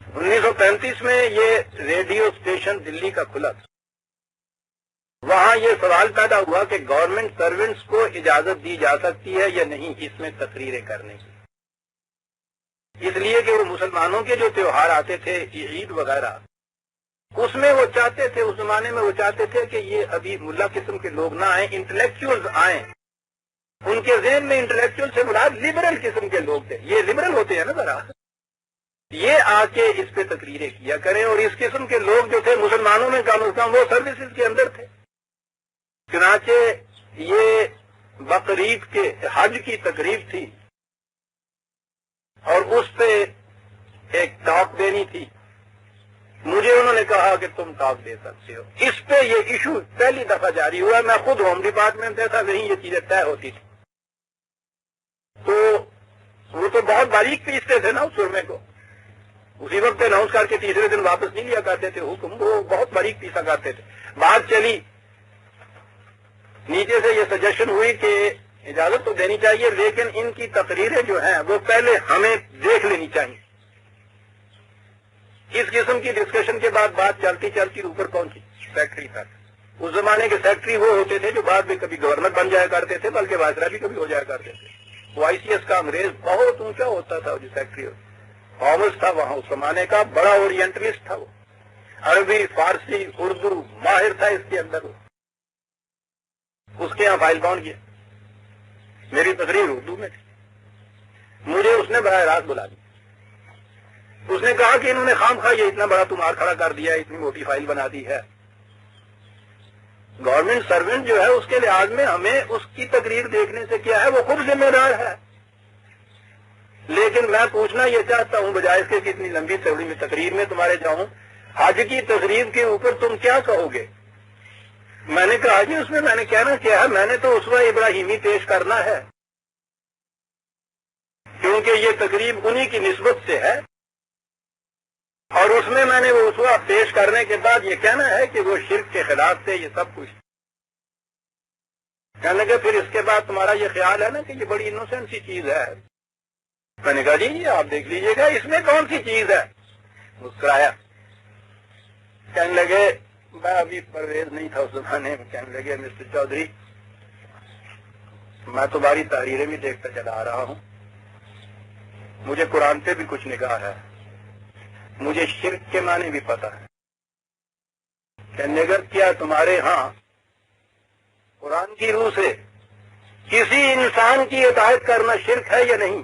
1935 میں یہ ریڈیو اسٹیشن دلی کا کھلا تھا، وہاں یہ سوال پیدا ہوا کہ گورنمنٹ سروینٹس کو اجازت دی جا سکتی ہے یا نہیں اس میں تقریریں کرنے کی، اس لیے کہ وہ مسلمانوں کے جو تہوار آتے تھے عید وغیرہ، اس میں وہ چاہتے تھے، اس زمانے میں وہ چاہتے تھے کہ یہ ابھی ملا قسم کے لوگ نہ آئیں، انٹلیکچوئلز آئیں۔ ان کے ذہن میں انٹلیکچوئل سے مراد لبرل قسم کے لوگ تھے، یہ لبرل ہوتے ہیں نا ذرا، یہ آ کے اس پہ تقریریں کیا کریں، اور اس قسم کے لوگ جو تھے مسلمانوں میں کم از کم وہ سروسز کے اندر تھے۔ چنانچہ یہ بقرعید کے حج کی تقریب تھی اور اس پہ ایک ٹاک دینی تھی، مجھے انہوں نے کہا کہ تم ٹاک دے سکتے ہو۔ اس پہ یہ ایشو پہلی دفعہ جاری ہوا، میں خود ہوم ڈپارٹمنٹ میں تھا، وہیں یہ چیزیں طے ہوتی تھی، تو وہ تو بہت باریک پیستے تھے نا اس سرمے کو، اسی وقت اناؤنس کر کے تیسرے دن واپس نہیں لیا کرتے تھے حکم، وہ بہت باریک پیسا کرتے تھے۔ بات چلی نیچے سے یہ سجیشن ہوئی کہ اجازت تو دینی چاہیے لیکن ان کی تقریریں جو ہیں وہ پہلے ہمیں دیکھ لینی چاہیے. اس قسم کی ڈسکشن کے بعد بات چلتی چلتی اوپر پہنچی سیکٹری تک. اس زمانے کے سیکٹری وہ ہوتے تھے جو بعد میں کبھی گورنر بن جایا کرتے تھے بلکہ وائسرا بھی کبھی ہو جایا کرتے تھے. وہ آئی سی ایس کا انگریز بہت اونچا ہوتا تھا جو سیکٹری تھامس تھا وہاں اس زمانے کا بڑا اورینٹلسٹ تھا. وہ عربی فارسی اردو ماہر تھا اس کے اندر. اس کے یہاں فائل باؤنڈ کیا. میری تقریر اردو میں تھی. مجھے اس نے براہ راست بلا دی. اس نے کہا کہ انہوں نے خام خواہ یہ اتنا بڑا تمہار کھڑا کر دیا ہے اتنی موٹی فائل بنا دی ہے. گورنمنٹ سروینٹ جو ہے اس کے لحاظ میں ہمیں اس کی تقریر دیکھنے سے کیا ہے وہ خود ذمہ دار ہے. لیکن میں پوچھنا یہ چاہتا ہوں بجائے اس کے کہ اتنی لمبی چوڑی میں تقریر میں تمہارے جاؤں حج کی تقریر کے اوپر تم کیا کہو گے؟ میں نے کہا جی اس میں نے کہنا کیا ہے میں نے تو اسوہ ابراہیمی پیش کرنا ہے کیونکہ یہ تقریب انہی کی نسبت سے ہے اور اس میں نے وہ اسوہ پیش کرنے کے بعد یہ کہنا ہے کہ وہ شرک کے خلاف سے یہ سب کچھ. کہنے لگے پھر اس کے بعد تمہارا یہ خیال ہے نا کہ یہ بڑی انوسنٹ سی چیز ہے. میں نے کہا جی آپ دیکھ لیجئے گا اس میں کون سی چیز ہے. مسکرایا. کہنے لگے میں ابھی پرویز نہیں تھا اس زمانے میں. کہنے لگے مسٹر چودھری میں تمہاری تحریریں بھی دیکھتا چلا آ رہا ہوں. مجھے قرآن پہ بھی کچھ نگاہ ہے. مجھے شرک کے معنی بھی پتا ہے. کہنے لگے کیا تمہارے ہاں قرآن کی روح سے کسی انسان کی اطاعت کرنا شرک ہے یا نہیں؟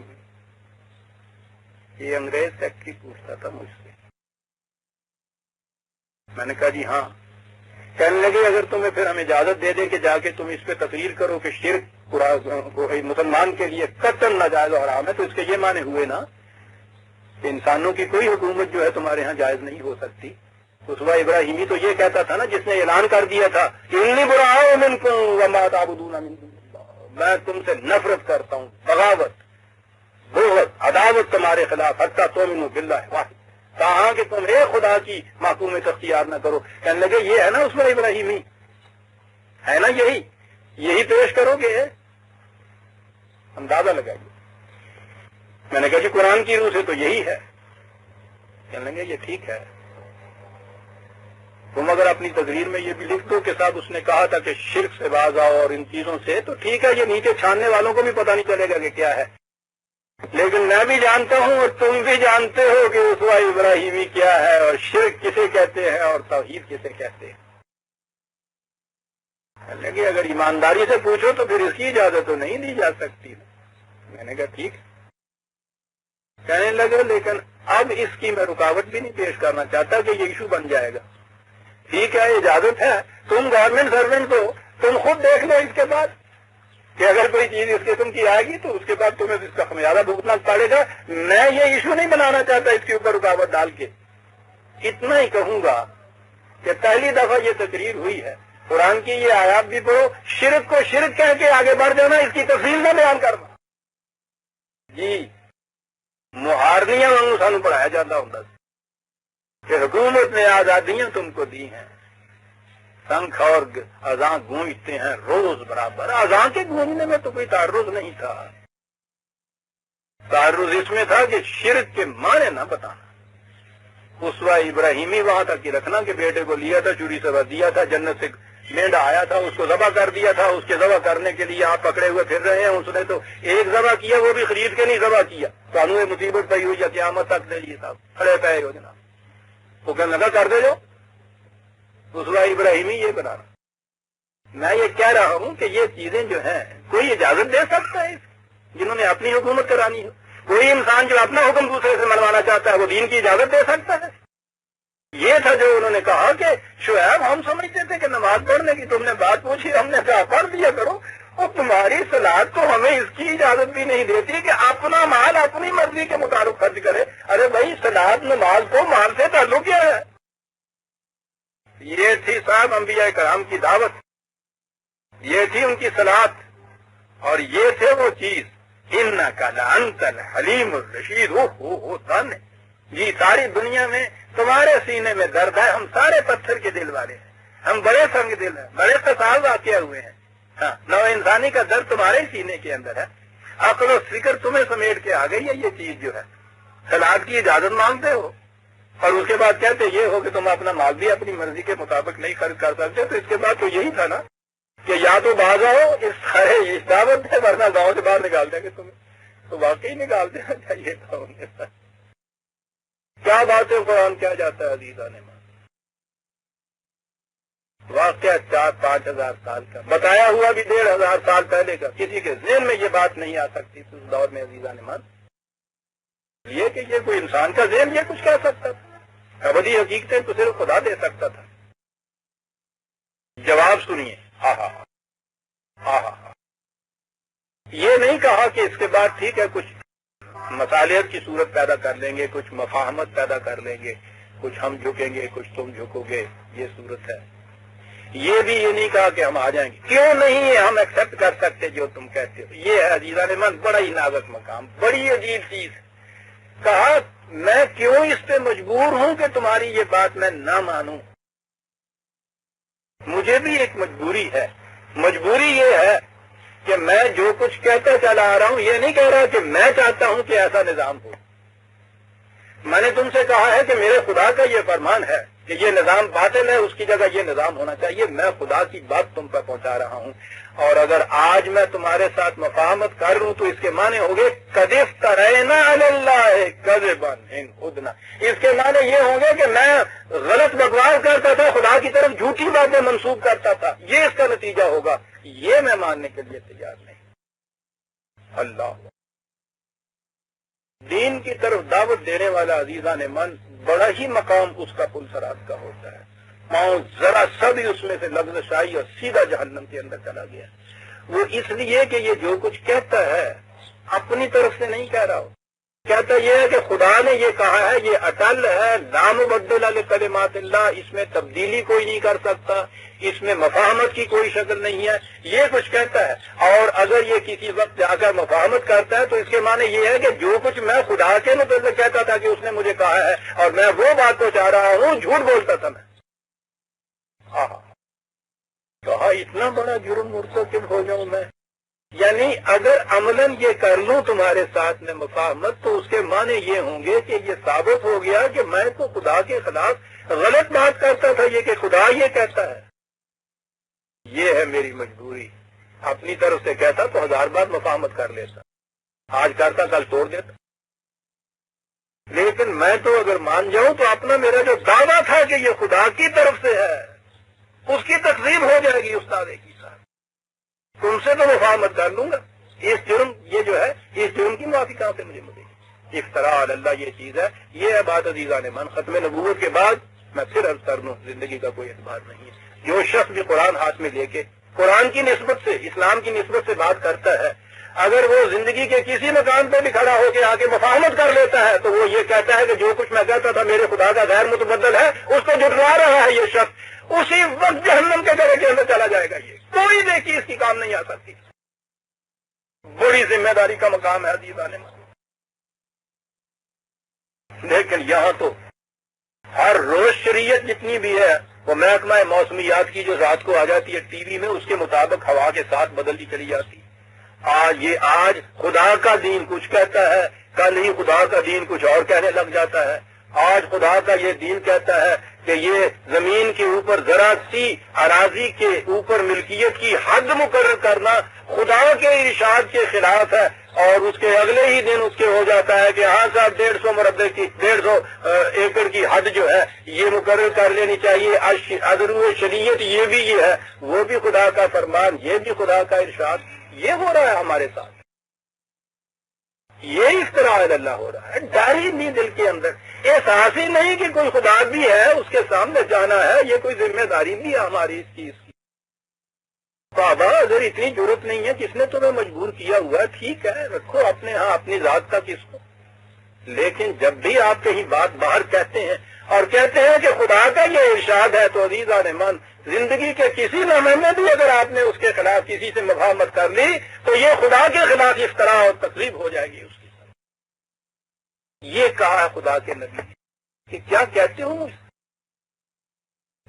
یہ انگریز سیکٹری پوچھتا تھا مجھ سے. میں نے کہا جی ہاں. کہنے لگے اگر تمہیں پھر ہم اجازت دے دیں کہ جا کے تم اس پہ تقریر کرو کہ شرک مسلمان کے لیے قطعاً ناجائز اور حرام ہے تو اس کے یہ معنی ہوئے نا کہ انسانوں کی کوئی حکومت جو ہے تمہارے ہاں جائز نہیں ہو سکتی. اسوہ ابراہیمی تو یہ کہتا تھا نا جس نے اعلان کر دیا تھا انی براء منکم وما تعبدون من دون اللہ میں تم سے نفرت کرتا ہوں بغاوت بغض عداوت تمہارے خلاف حتی تؤمنوا باللہ واحد کہاں کہ تم ایک خدا کی معصومیت اختیار نہ کرو. کہنے لگے یہ ہے نا اسوہ ابراہیمی ہے نا یہی پیش کرو گے اندازہ لگائیے. میں نے کہا جی قرآن کی روح سے تو یہی ہے. کہنے لگے یہ ٹھیک ہے تم اگر اپنی تقریر میں یہ بھی لکھ دو کہ صاحب اس نے کہا تھا کہ شرک سے باز آؤ اور ان چیزوں سے تو ٹھیک ہے. یہ نیچے چھاننے والوں کو بھی پتہ نہیں چلے گا کہ کیا ہے. لیکن میں بھی جانتا ہوں اور تم بھی جانتے ہو کہ اسوہ ابراہیمی کیا ہے اور شرک کسے کہتے ہیں اور توحید کسے کہتے ہیں. کہنے لگے اگر ایمانداری سے پوچھو تو پھر اس کی اجازت تو نہیں دی جا سکتی. میں نے کہا ٹھیک. کہنے لگے لیکن اب اس کی میں رکاوٹ بھی نہیں پیش کرنا چاہتا کہ یہ ایشو بن جائے گا. ٹھیک ہے اجازت ہے. تم گورنمنٹ سروینٹ ہو تم خود دیکھ لو اس کے بعد کہ اگر کوئی چیز اس قسم کی آئے گی تو اس کے بعد تمہیں اس کا خمیازہ بھگتنا پڑے گا. میں یہ ایشو نہیں بنانا چاہتا اس کے اوپر رکاوٹ ڈال کے. اتنا ہی کہوں گا کہ پہلی دفعہ یہ تقریر ہوئی ہے قرآن کی یہ آیات بھی پڑھو شرک کو شرک کہہ کے آگے بڑھ جانا اس کی تفصیل نہ بیان کرنا. جی محارنیاں وانگوں سانو پڑھایا جاتا ہوں کہ حکومت نے آزادیاں تم کو دی ہیں. شنکھ اور اذان گونجتے ہیں روز برابر. اذان کے گونجنے میں تو کوئی تعرض نہیں تھا. تعرض اس میں تھا کہ شرک کے معنی نہ بتانا. اسوہ ابراہیمی وہاں تک ہی رکھنا کہ بیٹے کو لیا تھا چوری سے دیا تھا جنت سے مینڈا آیا تھا اس کو ذبح کر دیا تھا. اس کے ذبح کرنے کے لیے آپ پکڑے ہوئے پھر رہے ہیں. اس نے تو ایک ذبح کیا وہ بھی خرید کے نہیں ذبح کیا. قانون مصیبت پہ ہوئی یا قیامت تک دے لیے صاحب کھڑے پہ ہو جناب. وہ کہنے لگا کر دے جو اسوہ ابراہیمی یہ بنانا. میں یہ کہہ رہا ہوں کہ یہ چیزیں جو ہیں کوئی اجازت دے سکتا ہے جنہوں نے اپنی حکومت کرانی ہو. کوئی انسان جو اپنا حکم دوسرے سے منوانا چاہتا ہے وہ دین کی اجازت دے سکتا ہے. یہ تھا جو انہوں نے کہا کہ شعیب ہم سمجھتے تھے کہ نماز پڑھنے کی تم نے بات پوچھی ہم نے کہا پڑھ دیا کرو. اور تمہاری صلاحت تو ہمیں اس کی اجازت بھی نہیں دیتی کہ اپنا مال اپنی مرضی کے مطابق خرچ کرے. ارے بھائی صلاحت نماز کو مال سے تعلق کیا ہے؟ یہ تھی صاحب انبیاء کرام کی دعوت. یہ تھی ان کی صلاحت اور یہ تھے وہ چیز انکا لانت الحلیم الرشید. ہو دن جی ساری دنیا میں تمہارے سینے میں درد ہے. ہم سارے پتھر کے دل والے ہیں. ہم بڑے سنگ دل ہیں. بڑے فساد واقع ہوئے ہیں. ہاں، نو انسانی کا در تمہارے سینے کے اندر ہے، عقل و فکر تمہیں سمیٹ کے آ گئی ہے یہ چیز جو ہے، سلاد کی اجازت مانگتے ہو اور اس کے بعد کہتے یہ ہو کہ تم اپنا مال بھی اپنی مرضی کے مطابق نہیں خرچ کر سکتے، تو اس کے بعد تو یہی تھا نا کہ یا تو باز آؤ اس سارے دعوت ہے، ورنہ گاؤں سے باہر نکال دیں گے تمہیں، تو واقعی نکال دینا چاہیے تھا انہیں۔ کیا باتیں قرآن کیا جاتا ہے عزیزان مان، واقعہ 4-5 ہزار سال کا بتایا ہوا بھی 1500 سال پہلے کا، کسی کے ذہن میں یہ بات نہیں آ سکتی اس دور میں عزیزان مان، یہ کہ یہ کوئی انسان کا ذہن یہ کچھ کہہ سکتا تھا، ابدی حقیقتیں تو صرف خدا دے سکتا تھا۔ جواب سنیے، ہاں ہاں ہاں ہاں ہاں، یہ نہیں کہا کہ اس کے بعد ٹھیک ہے کچھ مصالحت کی صورت پیدا کر لیں گے، کچھ مفاہمت پیدا کر لیں گے، کچھ ہم جھکیں گے کچھ تم جھکو گے، یہ صورت ہے۔ یہ بھی یہ نہیں کہا کہ ہم آ جائیں گے، کیوں نہیں ہے ہم ایکسپٹ کر سکتے جو تم کہتے ہو، یہ ہے عزیزان من بڑا ہی نازک مقام، بڑی عجیب چیز۔ کہا میں کیوں اس پہ مجبور ہوں کہ تمہاری یہ بات میں نہ مانوں، مجھے بھی ایک مجبوری ہے، مجبوری یہ ہے کہ میں جو کچھ کہتا چلا آ رہا ہوں یہ نہیں کہہ رہا کہ میں چاہتا ہوں کہ ایسا نظام ہو، میں نے تم سے کہا ہے کہ میرے خدا کا یہ فرمان ہے کہ یہ نظام باطل ہے، اس کی جگہ یہ نظام ہونا چاہیے، میں خدا کی بات تم پر پہنچا رہا ہوں، اور اگر آج میں تمہارے ساتھ مفاہمت کر لوں تو اس کے معنی ہوں گے قد افترینا علی اللہ کذبا ان عدنا، اس کے معنی یہ ہوں گے کہ میں غلط بکواس کرتا تھا، خدا کی طرف جھوٹی باتیں منسوب کرتا تھا، یہ اس کا نتیجہ ہوگا، یہ میں ماننے کے لیے تیار نہیں۔ اللہ دین کی طرف دعوت دینے والا عزیزان من بڑا ہی مقام اس کا پل سراج کا ہوتا ہے، پاؤں ذرا سا بھی اس میں سے لغزش آئی اور سیدھا جہنم کے اندر چلا گیا، وہ اس لیے کہ یہ جو کچھ کہتا ہے اپنی طرف سے نہیں کہہ رہا ہو، کہتا یہ ہے کہ خدا نے یہ کہا ہے، یہ اٹل ہے، لا مبدل لکلمات اللہ، اس میں تبدیلی کوئی نہیں کر سکتا، اس میں مفاہمت کی کوئی شکل نہیں ہے، یہ کچھ کہتا ہے، اور اگر یہ کسی وقت جا کر مفاہمت کرتا ہے تو اس کے معنی یہ ہے کہ جو کچھ میں خدا کے متعلق کہتا تھا کہ اس نے مجھے کہا ہے اور میں وہ بات کو چاہ رہا ہوں، جھوٹ بولتا تھا میں۔ کہا اتنا بڑا جرم مرتکب ہو جاؤں میں، یعنی اگر عملاً یہ کر لوں تمہارے ساتھ میں مفاہمت تو اس کے معنی یہ ہوں گے کہ یہ ثابت ہو گیا کہ میں تو خدا کے خلاف غلط بات کرتا تھا، یہ کہ خدا یہ کہتا ہے، یہ ہے میری مجبوری۔ اپنی طرف سے کہتا تو 1000 بار مفاہمت کر لیتا، آج کرتا کل توڑ دیتا، لیکن میں تو اگر مان جاؤں تو اپنا میرا جو دعویٰ تھا کہ یہ خدا کی طرف سے ہے اس کی تقسیم ہو جائے گی استاد کی ساتھ، تم سے تو مفاہمت کر لوں گا، اس جرم یہ جو ہے اس جرم کی معافی کہاں سے مجھے ملے گی؟ افتراء علی اللہ یہ چیز ہے، یہ ہے بات عزیزان من۔ ختم نبوت کے بعد میں پھر عرض کر دوں زندگی کا کوئی اعتبار نہیں ہے، جو شخص بھی قرآن ہاتھ میں لے کے قرآن کی نسبت سے اسلام کی نسبت سے بات کرتا ہے، اگر وہ زندگی کے کسی مقام پہ بھی کھڑا ہو کے آگے مفاہمت کر لیتا ہے تو وہ یہ کہتا ہے کہ جو کچھ میں کہتا تھا میرے خدا کا غیر متبدل ہے، اس کو جھٹلا رہا ہے یہ شخص، اسی وقت جہنم کے گڑھے کے اندر چلا جائے گا، یہ کوئی نیکی اس کی کام نہیں آ سکتی۔ بڑی ذمہ داری کا مقام ہے عزیزان من، لیکن یہاں تو ہر روز شریعت جتنی بھی ہے وہ محکمہ موسمیات کی جو رات کو آ جاتی ہے ٹی وی میں، اس کے مطابق ہوا کے ساتھ بدلتی چلی جاتی ہے۔ آج خدا کا دین کچھ کہتا ہے، کل ہی خدا کا دین کچھ اور کہنے لگ جاتا ہے۔ آج خدا کا یہ دین کہتا ہے کہ یہ زمین کے اوپر ذرا سی اراضی کے اوپر ملکیت کی حد مقرر کرنا خدا کے ارشاد کے خلاف ہے، اور اس کے اگلے ہی دن اس کے ہو جاتا ہے کہ ہاں صاحب 150 مربع کی 150 ایکڑ کی حد جو ہے یہ مقرر کر لینی چاہیے، ادرو شریعت یہ بھی یہ ہے، وہ بھی خدا کا فرمان، یہ بھی خدا کا ارشاد، یہ ہو رہا ہے ہمارے ساتھ، یہ افتراء علی اللہ ہو رہا ہے۔ ڈر ہی نہیں دل کے اندر، احساس ہی نہیں کہ کوئی خدا بھی ہے، اس کے سامنے جانا ہے، یہ کوئی ذمہ داری بھی ہے ہماری اس چیز کی۔ بابا اگر اتنی ضرورت نہیں ہے، کس نے تمہیں مجبور کیا ہوا ہے، ٹھیک ہے رکھو اپنے ہاں اپنی ذات کا کس کو، لیکن جب بھی آپ کہیں بات باہر کہتے ہیں اور کہتے ہیں کہ خدا کا یہ ارشاد ہے تو عزیزان من زندگی کے کسی لمحے میں بھی اگر آپ نے اس کے خلاف کسی سے مفاہمت کر لی تو یہ خدا کے خلاف افتراء اور تقریب ہو جائے گی اس کی طرف۔ یہ کہا ہے خدا کے نبی کہ کیا کہتے ہو،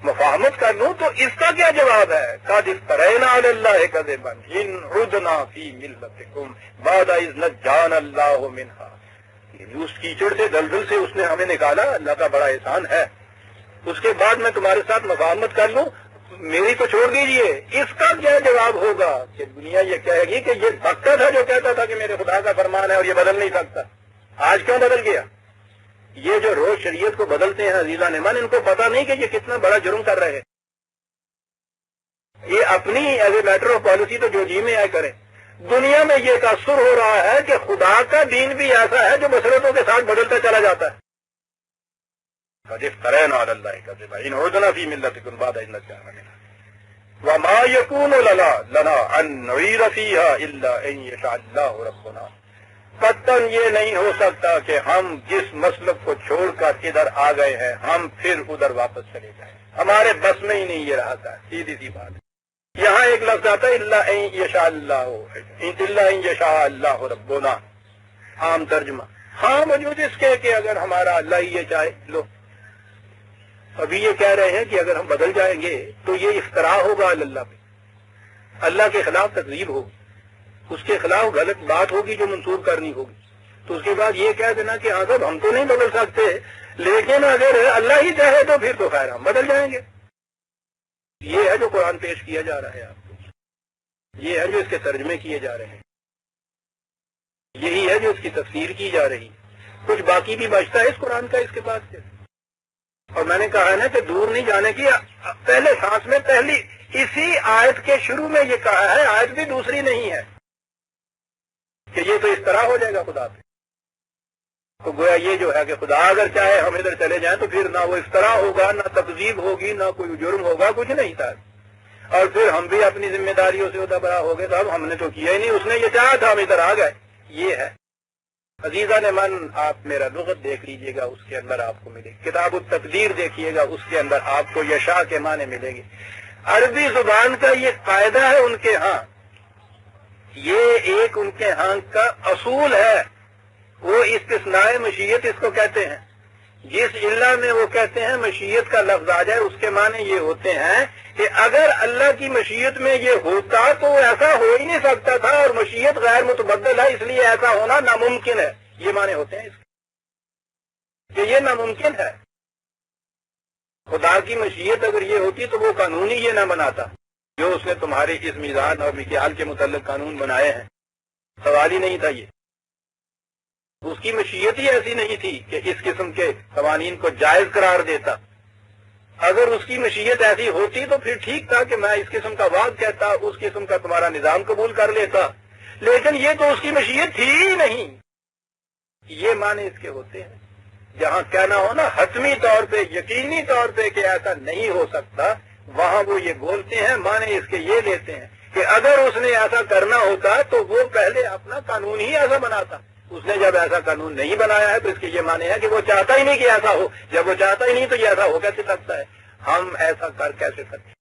مفاہمت کر لوں تو اس کا کیا جواب ہے؟ قد افترینا علی اللہ کذبا ان عدنا فی ملتکم بعد اذ نجانا اللہ منہا، یعنی اس کیچڑ سے دلدل سے اس نے ہمیں نکالا، اللہ کا بڑا احسان ہے، اس کے بعد میں تمہارے ساتھ مفاہمت کر لوں، میری تو چھوڑ دیجئے۔ اس کا کیا جواب ہوگا کہ دنیا یہ کہے گی کہ یہ بھکتا تھا جو کہتا تھا کہ میرے خدا کا فرمان ہے اور یہ بدل نہیں سکتا، آج کیوں بدل گیا؟ یہ جو روز شریعت کو بدلتے ہیں عزیزان ایمان، ان کو پتا نہیں کہ یہ کتنا بڑا جرم کر رہے ہیں۔ یہ اپنی as a matter of policy تو جو جی میں آئے کریں، دنیا میں یہ تاثر ہو رہا ہے کہ خدا کا دین بھی ایسا ہے جو مسلطوں کے ساتھ بدلتا چلا جاتا ہے۔ قد افترینا علی اللہ کذبا ان عدنا فی ملتکم بعد اذ نجانا منہا وما یکون لنا ان نعید فیہا الا ان یشاء اللہ ربنا، قطعاً یہ نہیں ہو سکتا کہ ہم جس مسلک کو چھوڑ کر ادھر آ گئے ہیں ہم پھر ادھر واپس چلے جائیں، ہمارے بس میں ہی نہیں یہ رہا تھا، سیدھی سی بات۔ یہاں ایک لفظ آتا ہے الا ان یشاء اللہ ربنا، عام ترجمہ، ہاں موجود اس کے کہ اگر ہمارا اللہ ہی یہ چاہے۔ لو ابھی یہ کہہ رہے ہیں کہ اگر ہم بدل جائیں گے تو یہ افتراء ہوگا اللہ پہ، اللہ کے خلاف تکذیب ہوگی، اس کے خلاف غلط بات ہوگی جو منسوب کرنی ہوگی، تو اس کے بعد یہ کہہ دینا کہ ہاں صاحب ہم تو نہیں بدل سکتے لیکن اگر اللہ ہی چاہے تو پھر تو خیر ہم بدل جائیں گے۔ یہ ہے جو قرآن پیش کیا جا رہا ہے آپ کو، یہ ہے جو اس کے ترجمے کیے جا رہے ہیں، یہی ہے جو اس کی تفسیر کی جا رہی ہے۔ کچھ باقی بھی بچتا ہے اس قرآن کا اس کے بعد سے، اور میں نے کہا نا کہ دور نہیں جانے کی، پہلے سانس میں پہلی اسی آیت کے شروع میں یہ کہا ہے، آیت بھی دوسری نہیں ہے کہ یہ تو اس طرح ہو جائے گا خدا پہ، تو گویا یہ جو ہے کہ خدا اگر چاہے ہم ادھر چلے جائیں تو پھر نہ وہ اس طرح ہوگا، نہ تکذیب ہوگی، نہ کوئی جرم ہوگا، کچھ نہیں تھا، اور پھر ہم بھی اپنی ذمہ داریوں سے ادھر برا ہو گئے، صاحب ہم نے تو کیا ہی نہیں، اس نے یہ چاہا تھا ہم ادھر آ گئے۔ یہ ہے عزیزان من، آپ میرا لغت دیکھ لیجئے گا، اس کے اندر آپ کو ملے گی، کتاب التقدیر دیکھیے گا، اس کے اندر آپ کو یشاء کے معنی ملے گی۔ عربی زبان کا یہ قاعدہ ہے ان کے ہاں، یہ ایک ان کے ہاں کا اصول ہے، وہ استثناء مشیت اس کو کہتے ہیں۔ جس علہ میں وہ کہتے ہیں مشیت کا لفظ آ جائے، اس کے معنی یہ ہوتے ہیں کہ اگر اللہ کی مشیت میں یہ ہوتا تو ایسا ہو ہی نہیں سکتا تھا، اور مشیت غیر متبدل ہے اس لیے ایسا ہونا ناممکن ہے، یہ معنی ہوتے ہیں اس کے، کہ یہ ناممکن ہے۔ خدا کی مشیت اگر یہ ہوتی تو وہ قانون ہی یہ نہ بناتا جو اس نے تمہارے اس میزان اور مکیال کے متعلق قانون بنائے ہیں، سوال ہی نہیں تھا یہ۔ اس کی مشیت ہی ایسی نہیں تھی کہ اس قسم کے قوانین کو جائز قرار دیتا۔ اگر اس کی مشیت ایسی ہوتی تو پھر ٹھیک تھا کہ میں اس قسم کا وعد کہتا، اس قسم کا تمہارا نظام قبول کر لیتا، لیکن یہ تو اس کی مشیت تھی ہی نہیں۔ یہ معنی اس کے ہوتے ہیں، جہاں کہنا ہونا حتمی طور پہ، یقینی طور پہ کہ ایسا نہیں ہو سکتا، وہاں وہ یہ بولتے ہیں، معنی اس کے یہ لیتے ہیں کہ اگر اس نے ایسا کرنا ہوتا تو وہ پہلے اپنا قانون ہی ایسا بناتا۔ اس نے جب ایسا قانون نہیں بنایا ہے تو اس کے یہ معنی ہے کہ وہ چاہتا ہی نہیں کہ ایسا ہو، جب وہ چاہتا ہی نہیں تو یہ ایسا ہو کیسے سکتا ہے؟ ہم ایسا کر کیسے سکتے؟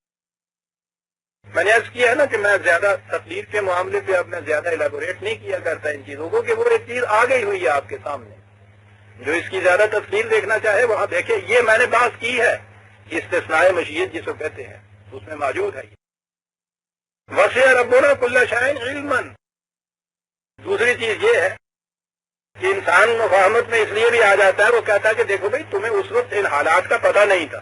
میں نے عرض کیا ہے نا کہ میں زیادہ تقدیر کے معاملے پہ اب میں زیادہ ایلیبوریٹ نہیں کیا کرتا ان چیزوں کو، کہ وہ ایک چیز آ گئی ہوئی ہے آپ کے سامنے، جو اس کی زیادہ تفصیل دیکھنا چاہے وہاں دیکھے۔ یہ میں نے بات کی ہے استثناء مشیت جس کو کہتے ہیں، اس میں موجود ہے یہ وسع ربنا کل شیء علما۔ دوسری چیز یہ ہے کہ انسان مفاہمت میں اس لیے بھی آ جاتا ہے، وہ کہتا ہے کہ دیکھو بھائی تمہیں اس وقت ان حالات کا پتہ نہیں تھا،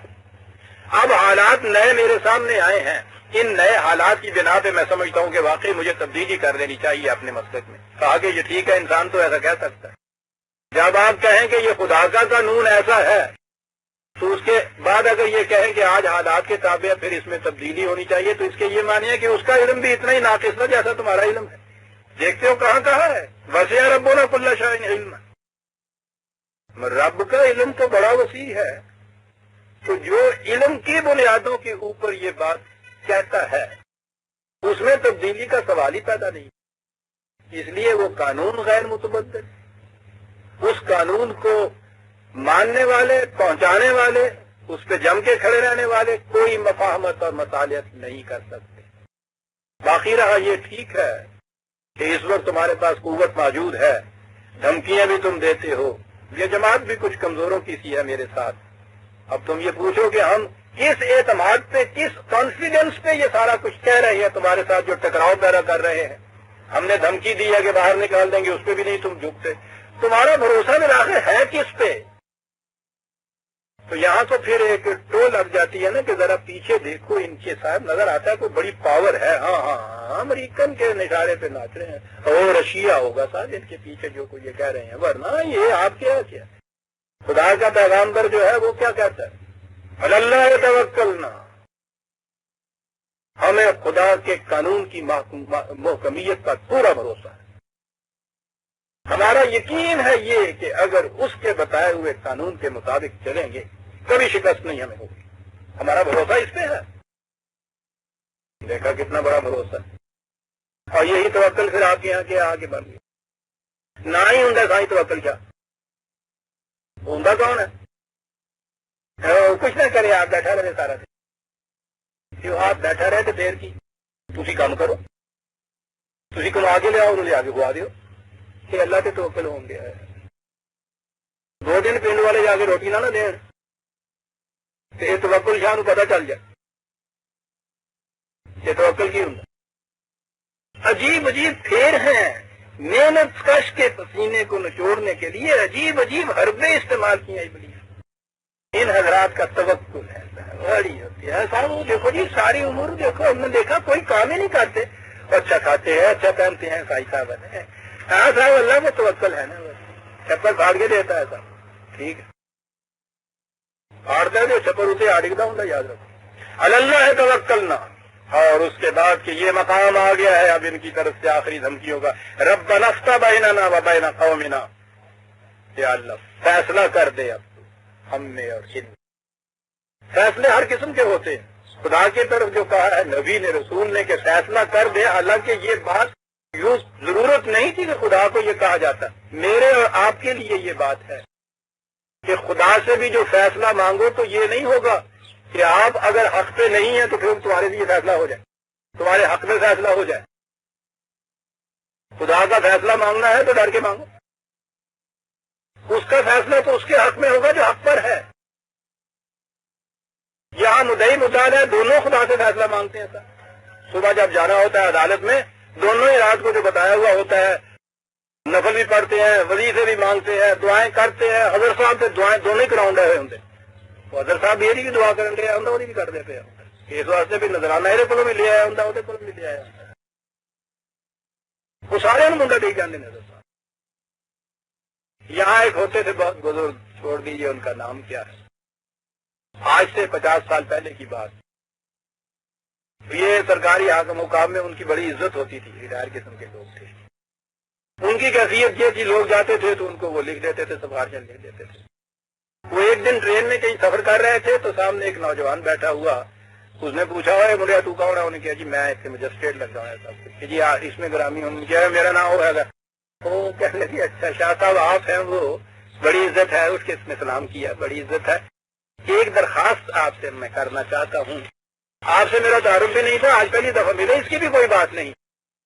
اب حالات نئے میرے سامنے آئے ہیں، ان نئے حالات کی بنا پہ میں سمجھتا ہوں کہ واقعی مجھے تبدیلی کر دینی چاہیے اپنے مسلک میں۔ کہا کہ یہ ٹھیک ہے، انسان تو ایسا کہہ سکتا ہے۔ جب آپ کہیں کہ یہ خدا کا قانون ایسا ہے تو اس کے بعد اگر یہ کہیں کہ آج حالات کے تابع پھر اس میں تبدیلی ہونی چاہیے، تو اس کے یہ معنی ہے کہ اس کا علم بھی اتنا ہی ناقص تھا جیسا تمہارا علم ہے۔ دیکھتے ہو کہاں کہا ہے وسع ربنا کل شیء علما، رب کا علم تو بڑا وسیع ہے، تو جو علم کی بنیادوں کے اوپر یہ بات کہتا ہے اس میں تبدیلی کا سوال ہی پیدا نہیں، اس لیے وہ قانون غیر متبدل، اس قانون کو ماننے والے، پہنچانے والے، اس پہ جم کے کھڑے رہنے والے کوئی مفاہمت اور مصالحت نہیں کر سکتے۔ باقی رہا یہ ٹھیک ہے کہ اس وقت تمہارے پاس قوت موجود ہے، دھمکیاں بھی تم دیتے ہو، یہ جماعت بھی کچھ کمزوروں کی سی ہے میرے ساتھ، اب تم یہ پوچھو کہ ہم کس اعتماد پہ، کس کانفیڈنس پہ یہ سارا کچھ کہہ رہے ہیں تمہارے ساتھ جو ٹکراؤ پیدا کر رہے ہیں؟ ہم نے دھمکی دی ہے کہ باہر نکال دیں گے، اس پہ بھی نہیں تم جھکتے، تمہارا بھروسہ بالآخر ہے کس پہ؟ تو یہاں تو پھر ایک ٹو لگ جاتی ہے نا کہ ذرا پیچھے دیکھو، ان کے ساتھ نظر آتا ہے کوئی بڑی پاور ہے، ہاں ہاں ہاں امریکن کے نشارے پہ ناچ رہے ہیں، اور رشیا ہوگا صاحب ان کے پیچھے جو کوئی یہ کہہ رہے ہیں، ورنہ یہ آپ کیا خدا کا پیغامبر جو ہے وہ کیا کہتا ہے؟ اللہ توکلنا، ہمیں خدا کے قانون کی محکمیت کا پورا بھروسہ ہے، ہمارا یقین ہے یہ کہ اگر اس کے بتائے ہوئے قانون کے مطابق چلیں گے کبھی شکست نہیں ہمیں ہوگی، ہمارا بھروسہ اس پہ ہے۔ دیکھا کتنا بڑا بھروسہ ہے، اور یہی توکل پھر آپ کے یہاں کے آگے بڑھ گئی، نہ ہی ہوں سائیں توکل کیا ہوں کون ہے؟ کچھ نہ کرے، آپ بیٹھا رہے سارا دن، آپ بیٹھا رہے تو دیر کی تھی کام کرو، تھی کما کے لے آؤ، لے آگے گوا دیو کہ اللہ کے توکل ہوں گے۔ 2 دن پنڈ والے جا کے روٹی نہ دین تو یہ توکل شاہ پتا چل جائے یہ توکل کی ہوں۔ عجیب عجیب پھیر ہیں، محنت کش کے پسینے کو نچوڑنے کے لیے عجیب عجیب حربے استعمال کیے ابلیس۔ ان حضرات کا توکل ہے بڑی ہوتی ہے صاحب، وہ دیکھو جی ساری عمر دیکھو ہم نے دیکھا کوئی کام ہی نہیں کرتے، اچھا کھاتے ہیں، اچھا پہنتے ہیں، سائی صاحب ہے، ہاں صاحب اللہ میں توکل ہے نا، چپل پھاڑ کے دیتا ہے صاحب، ٹھیک ہے پھاڑتا ہے جو چپل اسے آڑکتا ہوں، یاد رکھو اللہ ہے توکلنا۔ اور اس کے بعد کہ یہ مقام آ گیا ہے اب ان کی طرف سے آخری دھمکیوں کا، ربنا افتح بیننا و بین قومنا، یا اللہ فیصلہ کر دے اب ہم میں اور ان میں۔ فیصلے ہر قسم کے ہوتے ہیں، خدا کی طرف جو کہا ہے نبی نے رسول نے کہ فیصلہ کر دے، حالانکہ یہ بات یوں ضرورت نہیں تھی کہ خدا کو یہ کہا جاتا، میرے اور آپ کے لیے یہ بات ہے کہ خدا سے بھی جو فیصلہ مانگو تو یہ نہیں ہوگا کہ آپ اگر حق پہ نہیں ہیں تو پھر تمہارے لیے فیصلہ ہو جائے، تمہارے حق میں فیصلہ ہو جائے۔ خدا کا فیصلہ مانگنا ہے تو ڈر کے مانگو، اس کا فیصلہ تو اس کے حق میں ہوگا جو حق پر ہے۔ یہاں مدعی مدعا دونوں خدا سے فیصلہ مانگتے ہیں سر، صبح جب جانا ہوتا ہے عدالت میں دونوں ہی رات کو جو بتایا ہوا ہوتا ہے، نفل بھی پڑھتے ہیں، وظیفے بھی مانگتے ہیں، دعائیں کرتے ہیں، حضرت صاحب سے دعائیں دونوں ہی کراؤنڈ ہوئے ہوتے ہیں، حضرت صاحب میری بھی دعا کرن لیا ہوں بھی کر دیتے ہیں، اس واسطے بھی نظرانہ میرے کو بھی لے آیا ہوں وہ کو بھی لے آیا ہوں، وہ سارے منڈا دے جانے نظر صاحب۔ یہاں ایک ہوتے تھے بہت بزرگ، چھوڑ دیجیے ان کا نام کیا ہے، آج سے 50 سال پہلے کی بات، یہ سرکاری حاکم مقام میں ان کی بڑی عزت ہوتی تھی، ریٹائر قسم کے لوگ تھے، ان کی کیفیت یہ تھی لوگ جاتے تھے تو ان کو وہ لکھ دیتے تھے، سفارشیں لکھ دیتے تھے۔ وہ ایک دن ٹرین میں کہیں سفر کر رہے تھے تو سامنے ایک نوجوان بیٹھا ہوا، اس نے پوچھا ہے مجھے تو کون ہے؟ انہوں نے کہا جی میں اتنے مجسٹریٹ لگ رہا ہے کہ جی اس میں گرامی ہوں کیا ہے میرا نام ہوگا، وہ کہنے لگی اچھا شاہ صاحب آپ ہیں، وہ بڑی عزت ہے، اس کے اس میں سلام کیا، بڑی عزت ہے، ایک درخواست آپ سے میں کرنا چاہتا ہوں، آپ سے میرا تعارف بھی نہیں تھا، آج پہلی دفعہ ملے، اس کی بھی کوئی بات نہیں،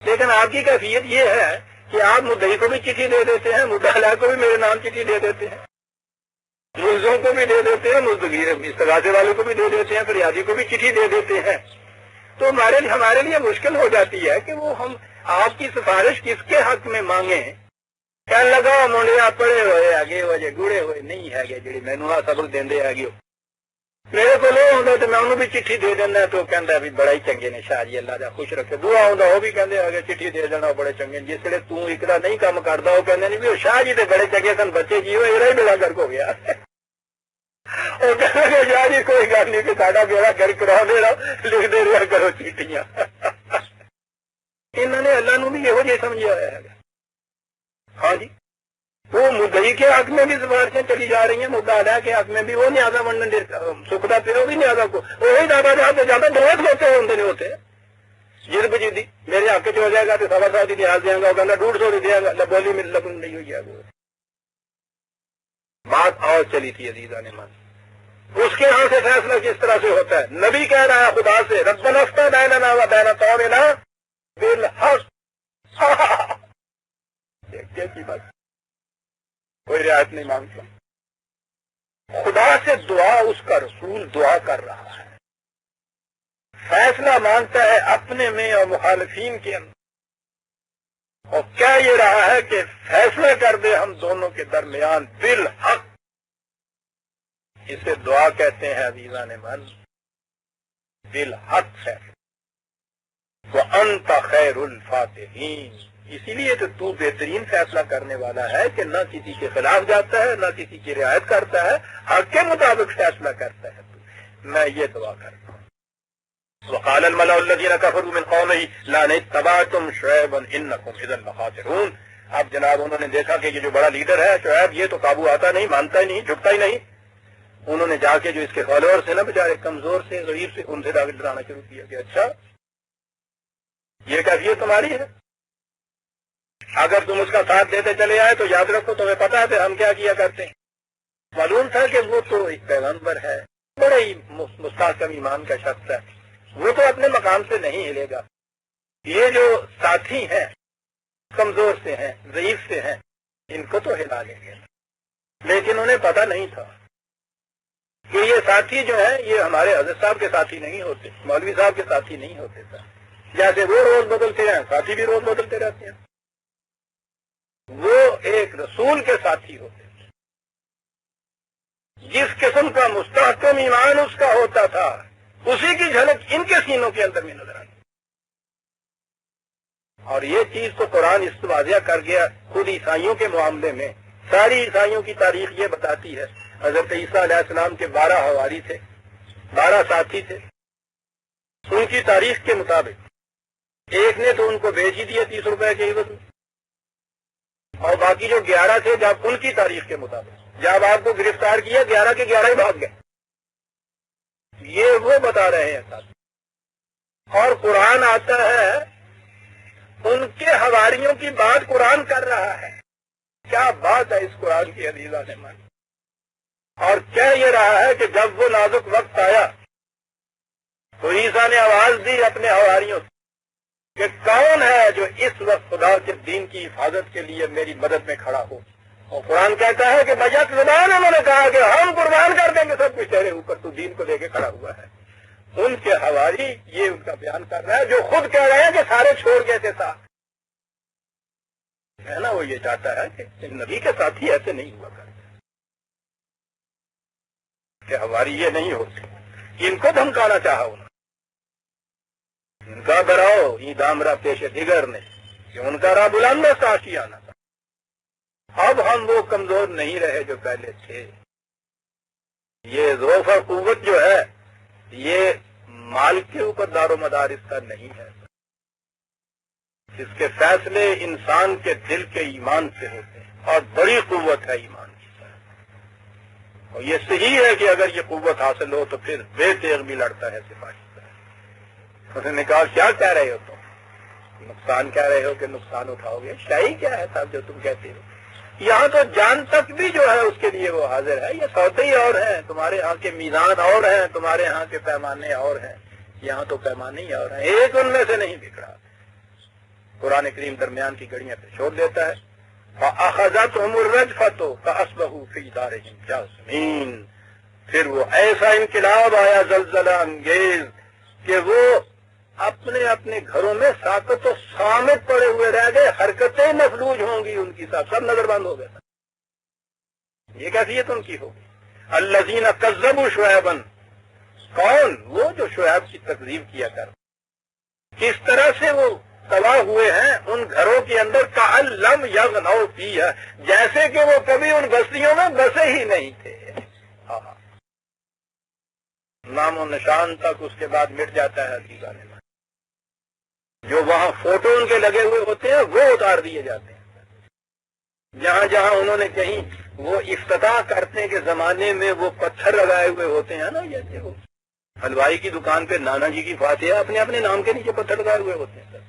لیکن آپ کی کیفیت یہ ہے کہ آپ مدعی کو بھی چٹھی دے دیتے ہیں، مدعا کو بھی میرے نام چٹھی دے دیتے ہیں، ملزوں کو بھی دے دیتے ہیں، استغاثے والے کو بھی دے دیتے ہیں، فریادی کو بھی چٹھی دے دیتے ہیں، تو ہمارے لیے مشکل ہو جاتی ہے کہ وہ ہم آپ کی سفارش کس کے حق میں مانگیں۔ کہنے لگا منڈیا پڑے ہوئے آگے وجہ گڑے ہوئے نہیں ہے جی مینو سبق دے آگے میرے کو آتا تو میں انہوں بھی چٹھی دے دینا، تو کہہ بھی بڑا ہی چنگے نے شاہ جی اللہ جا خوش رکھے، دعا آتا وہ بھی کہتے آگے چٹھی دے دینا بڑے چنگے، جس ویلے تکڑا نہیں کام کرتا وہ کہتے نہیں بھی شاہ جی تو بڑے چنگے سن، بچے جی وہ یہ بیڑا گرک ہو گیا، وہ کہتے شاہ جی کوئی گل نہیں کہ ساڈا بیڑا گرک کرا دینا، لکھ دے رہا کرو چیٹیاں۔ انہوں نے اللہ نو بھی یہو جہ سمجھا ہوا ہے۔ ہاں جی وہ مدعی کے حق میں بھی سفارشیں چلی جا رہی ہیں، مدعا کے حق میں بھی وہ نیازا ونڈن سکھتا پہ وہ بھی نیازا کو وہی دادا جہاں زیادہ بہت ہوتے ہوتے ہوتے جد بجیدی میرے حق چ ہو جائے گا تو 125 کی نیاز دیا گا، وہ کہنا 150 دیا گا، بولی میں لگ نہیں ہوئی ہے۔ بات اور چلی تھی عزیزہ نے من، اس کے یہاں سے فیصلہ کس طرح سے ہوتا ہے؟ نبی کہہ رہا ہے خدا سے ربنا افتح بیننا و بین قومنا بالحق، دیکھتے کی بات کوئی رعایت نہیں مانگتا، خدا سے دعا اس کا رسول دعا کر رہا ہے، فیصلہ مانگتا ہے اپنے میں اور مخالفین کے اندر، اور کیا یہ رہا ہے کہ فیصلہ کر دے ہم دونوں کے درمیان بالحق. اسے دعا کہتے ہیں عزیزان من، بالحق ہے. وَأَنْتَ خَيْرُ الْفَاتِحِينَ. اسی لیے تو بہترین فیصلہ کرنے والا ہے کہ نہ کسی کے خلاف جاتا ہے، نہ کسی کی رعایت کرتا ہے، حق کے مطابق فیصلہ کرتا ہے. میں یہ دعا کرتا ہوں. وقال الملأ الذين كفروا من قومه لئن اتبعتم شعيبا انكم اذا لخاسرون. اب جناب انہوں نے دیکھا کہ یہ جو بڑا لیڈر ہے شعیب، یہ تو قابو آتا نہیں، مانتا ہی نہیں، جھکتا ہی نہیں. انہوں نے جا کے جو اس کے فالوور سے نا بیچارے کمزور سے غریب سے، ان سے ڈرانا شروع کیا کہ اچھا یہ کیفیت تمہاری ہے، اگر تم اس کا ساتھ دیتے چلے آئے تو یاد رکھو تمہیں پتا ہے ہم کیا کیا کرتے ہیں. معلوم تھا کہ وہ تو ایک پیغمبر ہے، بڑے ہی مستحکم ایمان کا شخص ہے، وہ تو اپنے مقام سے نہیں ہلے گا. یہ جو ساتھی ہیں کمزور سے ہیں، ضعیف سے ہیں، ان کو تو ہلا لیں گے. لیکن انہیں پتا نہیں تھا کہ یہ ساتھی جو ہیں یہ ہمارے حضرت صاحب کے ساتھی نہیں ہوتے، مولوی صاحب کے ساتھی نہیں ہوتے تھا. جیسے وہ روز بدلتے ہیں ساتھی بھی روز بدلتے رہتے ہیں. وہ ایک رسول کے ساتھی ہوتے تھے. جس قسم کا مستحکم ایمان اس کا ہوتا تھا اسی کی جھلک ان کے سینوں کے اندر میں نظر آتی. اور یہ چیز تو قرآن اس واضح کر گیا خود عیسائیوں کے معاملے میں. ساری عیسائیوں کی تاریخ یہ بتاتی ہے حضرت عیسیٰ علیہ السلام کے 12 حواری تھے، 12 ساتھی تھے. ان کی تاریخ کے مطابق ایک نے تو ان کو بیچ ہی دیا 30 روپے کے عوض میں، اور باقی جو 11 تھے جب ان کی تاریخ کے مطابق جب آپ کو گرفتار کیا 11 کے 11 ہی بھاگ گئے. یہ وہ بتا رہے ہیں ساتھ. اور قرآن آتا ہے ان کے حواریوں کی بات قرآن کر رہا ہے. کیا بات ہے اس قرآن کی عزیزہ نے مانی. اور کیا یہ رہا ہے کہ جب وہ نازک وقت آیا تو عیسیٰ نے آواز دی اپنے حواریوں سے کہ کون ہے جو اس وقت خدا کے دین کی حفاظت کے لیے میری مدد میں کھڑا ہو. اور قرآن کہتا ہے کہ بیک زبان انہوں نے کہا کہ ہم قربان کر دیں گے سب کچھ تیرے اوپر، تو دین کو لے کے کھڑا ہوا ہے. ان کے حواری یہ ان کا بیان کر رہا ہے جو خود کہہ رہے ہیں کہ سارے چھوڑ گئے تھے ساتھ. ہے نا، وہ یہ چاہتا ہے کہ نبی کے ساتھی ایسے نہیں ہوا کرتے کہ حواری یہ نہیں ہوتے. ان کو دھمکانا چاہا انہوں نے. ان کا براؤ یہ دامرا پیش دیگر نے کہ ان کا راہ بلند ساشی آنا تھا. اب ہم وہ کمزور نہیں رہے جو پہلے تھے. یہ ذوف اور قوت جو ہے یہ مال کے اوپر دار و مدار اس کا نہیں ہے. اس کے فیصلے انسان کے دل کے ایمان سے ہوتے ہیں، اور بڑی قوت ہے ایمان کی. اور یہ صحیح ہے کہ اگر یہ قوت حاصل ہو تو پھر بے تیغ بھی لڑتا ہے سپاہی. اس نے کہا کیا کہہ رہے ہو تم؟ نقصان کہہ رہے ہو کہ نقصان اٹھاؤ گے؟ شاہی کیا ہے صاحب جو تم کہتے ہو؟ یہاں تو جان تک بھی جو ہے اس کے لیے وہ حاضر ہے. یہ سوتے ہی اور ہیں، تمہارے ہاں کے میزان اور ہیں، تمہارے ہاں کے پیمانے اور ہیں، یہاں تو پیمانے ہی اور ہیں، ایک ان میں سے نہیں بگڑا. قرآن کریم درمیان کی گڑیاں پہ چھوڑ دیتا ہے. فَأَخَذَتْهُمُ الرَّجْفَةُ فَأَصْبَحُوا فِي دَارِهِمْ جَاثِمِينَ. پھر وہ ایسا انقلاب آیا زلزلہ انگیز کہ وہ اپنے اپنے گھروں میں ساکت و سامت پڑے ہوئے رہ گئے. حرکتیں مفلوج ہوں گی ان کی، سب نظر بند ہو گئے. یہ کیفیت ان کی ہوگی. الذین کذبوا شعیبا. کون؟ وہ جو شعیب کی تکذیب کیا کر. کس طرح سے وہ تباہ ہوئے ہیں ان گھروں کے اندر. کأن لم یغنوا فیہا. جیسے کہ وہ کبھی ان بستیوں میں بسے ہی نہیں تھے. نام و نشان تک اس کے بعد مٹ جاتا ہے. عزیزان نے جو وہاں فوٹو ان کے لگے ہوئے ہوتے ہیں وہ اتار دیے جاتے ہیں. جہاں جہاں انہوں نے کہیں وہ افتتاح کرنے کے زمانے میں وہ پتھر لگائے ہوئے ہوتے ہیں نا، جیسے وہ حلوائی کی دکان پہ نانا جی کی فاتحہ اپنے اپنے نام کے نیچے پتھر لگائے ہوئے ہوتے ہیں.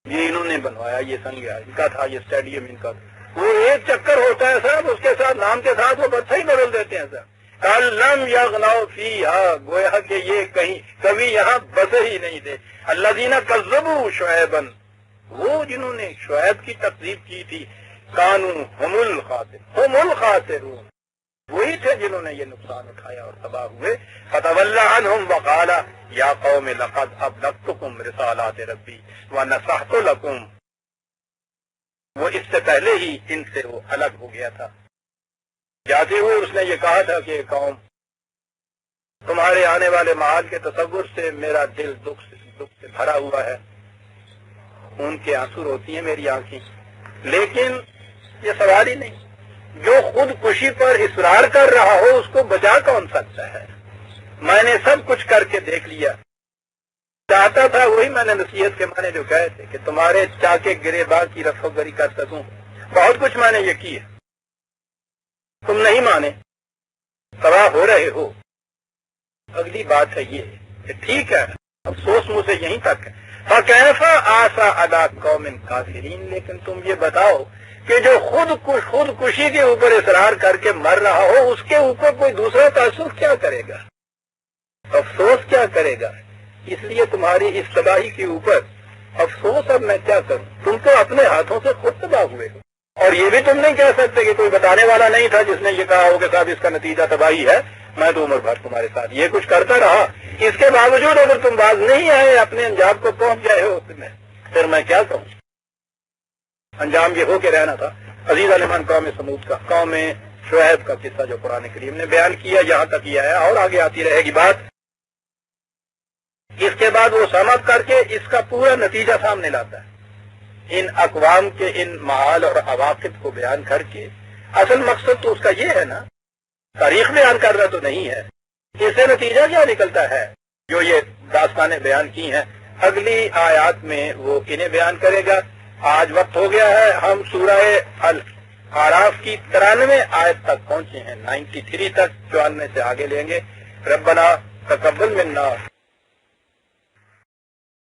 یہ انہوں نے بنوایا، یہ سنگ ان کا تھا، یہ اسٹیڈیم ان کا. وہ ایک چکر ہوتا ہے صاحب، اس کے ساتھ نام کے ساتھ وہ پتھر ہی بدل دیتے ہیں صاحب. لم یغنوا فیہا. گویا کہ یہ کہیں کبھی یہاں بسے ہی نہیں تھے. الذین کذبوا شعیبا. وہ جنہوں نے شعیب کی تکذیب کی تھی. کانوا هم الخاسرون. وہی تھے جنہوں نے یہ نقصان اٹھایا اور تباہ ہوئے. فَتَوَلَّ عَنْهُمْ وَقَالَ يَا قَوْمِ لَقَدْ أَبْلَغْتُكُمْ رِسَالَاتِ رَبِّي وَنَصَحْتُ لَكُمْ. وہ اس سے پہلے ہی ان سے وہ الگ ہو گیا تھا. جاتے ہوئے اس نے یہ کہا تھا کہ قوم تمہارے آنے والے معاد کے تصور سے میرا دل دکھ سے بھرا ہوا ہے، ان کے آنسو روتی ہیں میری آنکھیں، لیکن یہ سوال ہی نہیں. جو خود کشی پر اصرار کر رہا ہو اس کو بچا کون سکتا ہے؟ میں نے سب کچھ کر کے دیکھ لیا. چاہتا تھا وہی میں نے نصیحت کے معنی جو کہے تھے کہ تمہارے چاکے گریباں کی رفع گری کر سکوں. بہت کچھ میں نے یہ کیا، تم نہیں مانے، تباہ ہو رہے ہو. اگلی بات ہے یہ کہ ٹھیک ہے افسوس مجھ سے یہیں تک ہے. فَكَيْفَ آسَى عَلَىٰ قَوْمٍ كَافِرِينَ. لیکن تم یہ بتاؤ کہ جو خود کشی کے اوپر اصرار کر کے مر رہا ہو اس کے اوپر کوئی دوسرا تأثر کیا کرے گا، افسوس کیا کرے گا؟ اس لیے تمہاری اس تباہی کے اوپر افسوس اب میں کیا کروں؟ تم تو اپنے ہاتھوں سے خود تباہ ہوئے ہو. اور یہ بھی تم نہیں کہہ سکتے کہ کوئی بتانے والا نہیں تھا جس نے یہ کہا ہو کہ صاحب اس کا نتیجہ تباہی ہے. میں تو عمر بھر تمہارے ساتھ یہ کچھ کرتا رہا، اس کے باوجود اگر تم باز نہیں آئے، اپنے انجام کو پہنچ گئے ہو پھر میں کیا کہوں؟ انجام یہ ہو کے رہنا تھا. عزیز عالمان قوم سمود کا، قوم شعیب کا قصہ جو قرآن کریم نے بیان کیا یہاں تک یہ ہے، اور آگے آتی رہے گی بات. اس کے بعد وہ سمجھ کر کے اس کا پورا نتیجہ سامنے لاتا ہے، ان اقوام کے ان معال اور عواقب کو بیان کر کے. اصل مقصد تو اس کا یہ ہے نا، تاریخ بیان کر رہا تو نہیں ہے. اس سے نتیجہ کیا نکلتا ہے جو یہ داستانیں بیان کی ہیں؟ اگلی آیات میں وہ انہیں بیان کرے گا. آج وقت ہو گیا ہے، ہم سورہ الاعراف کی 93 آیت تک پہنچے ہیں، 93 تک، 94 سے آگے لیں گے. ربنا تقبل منا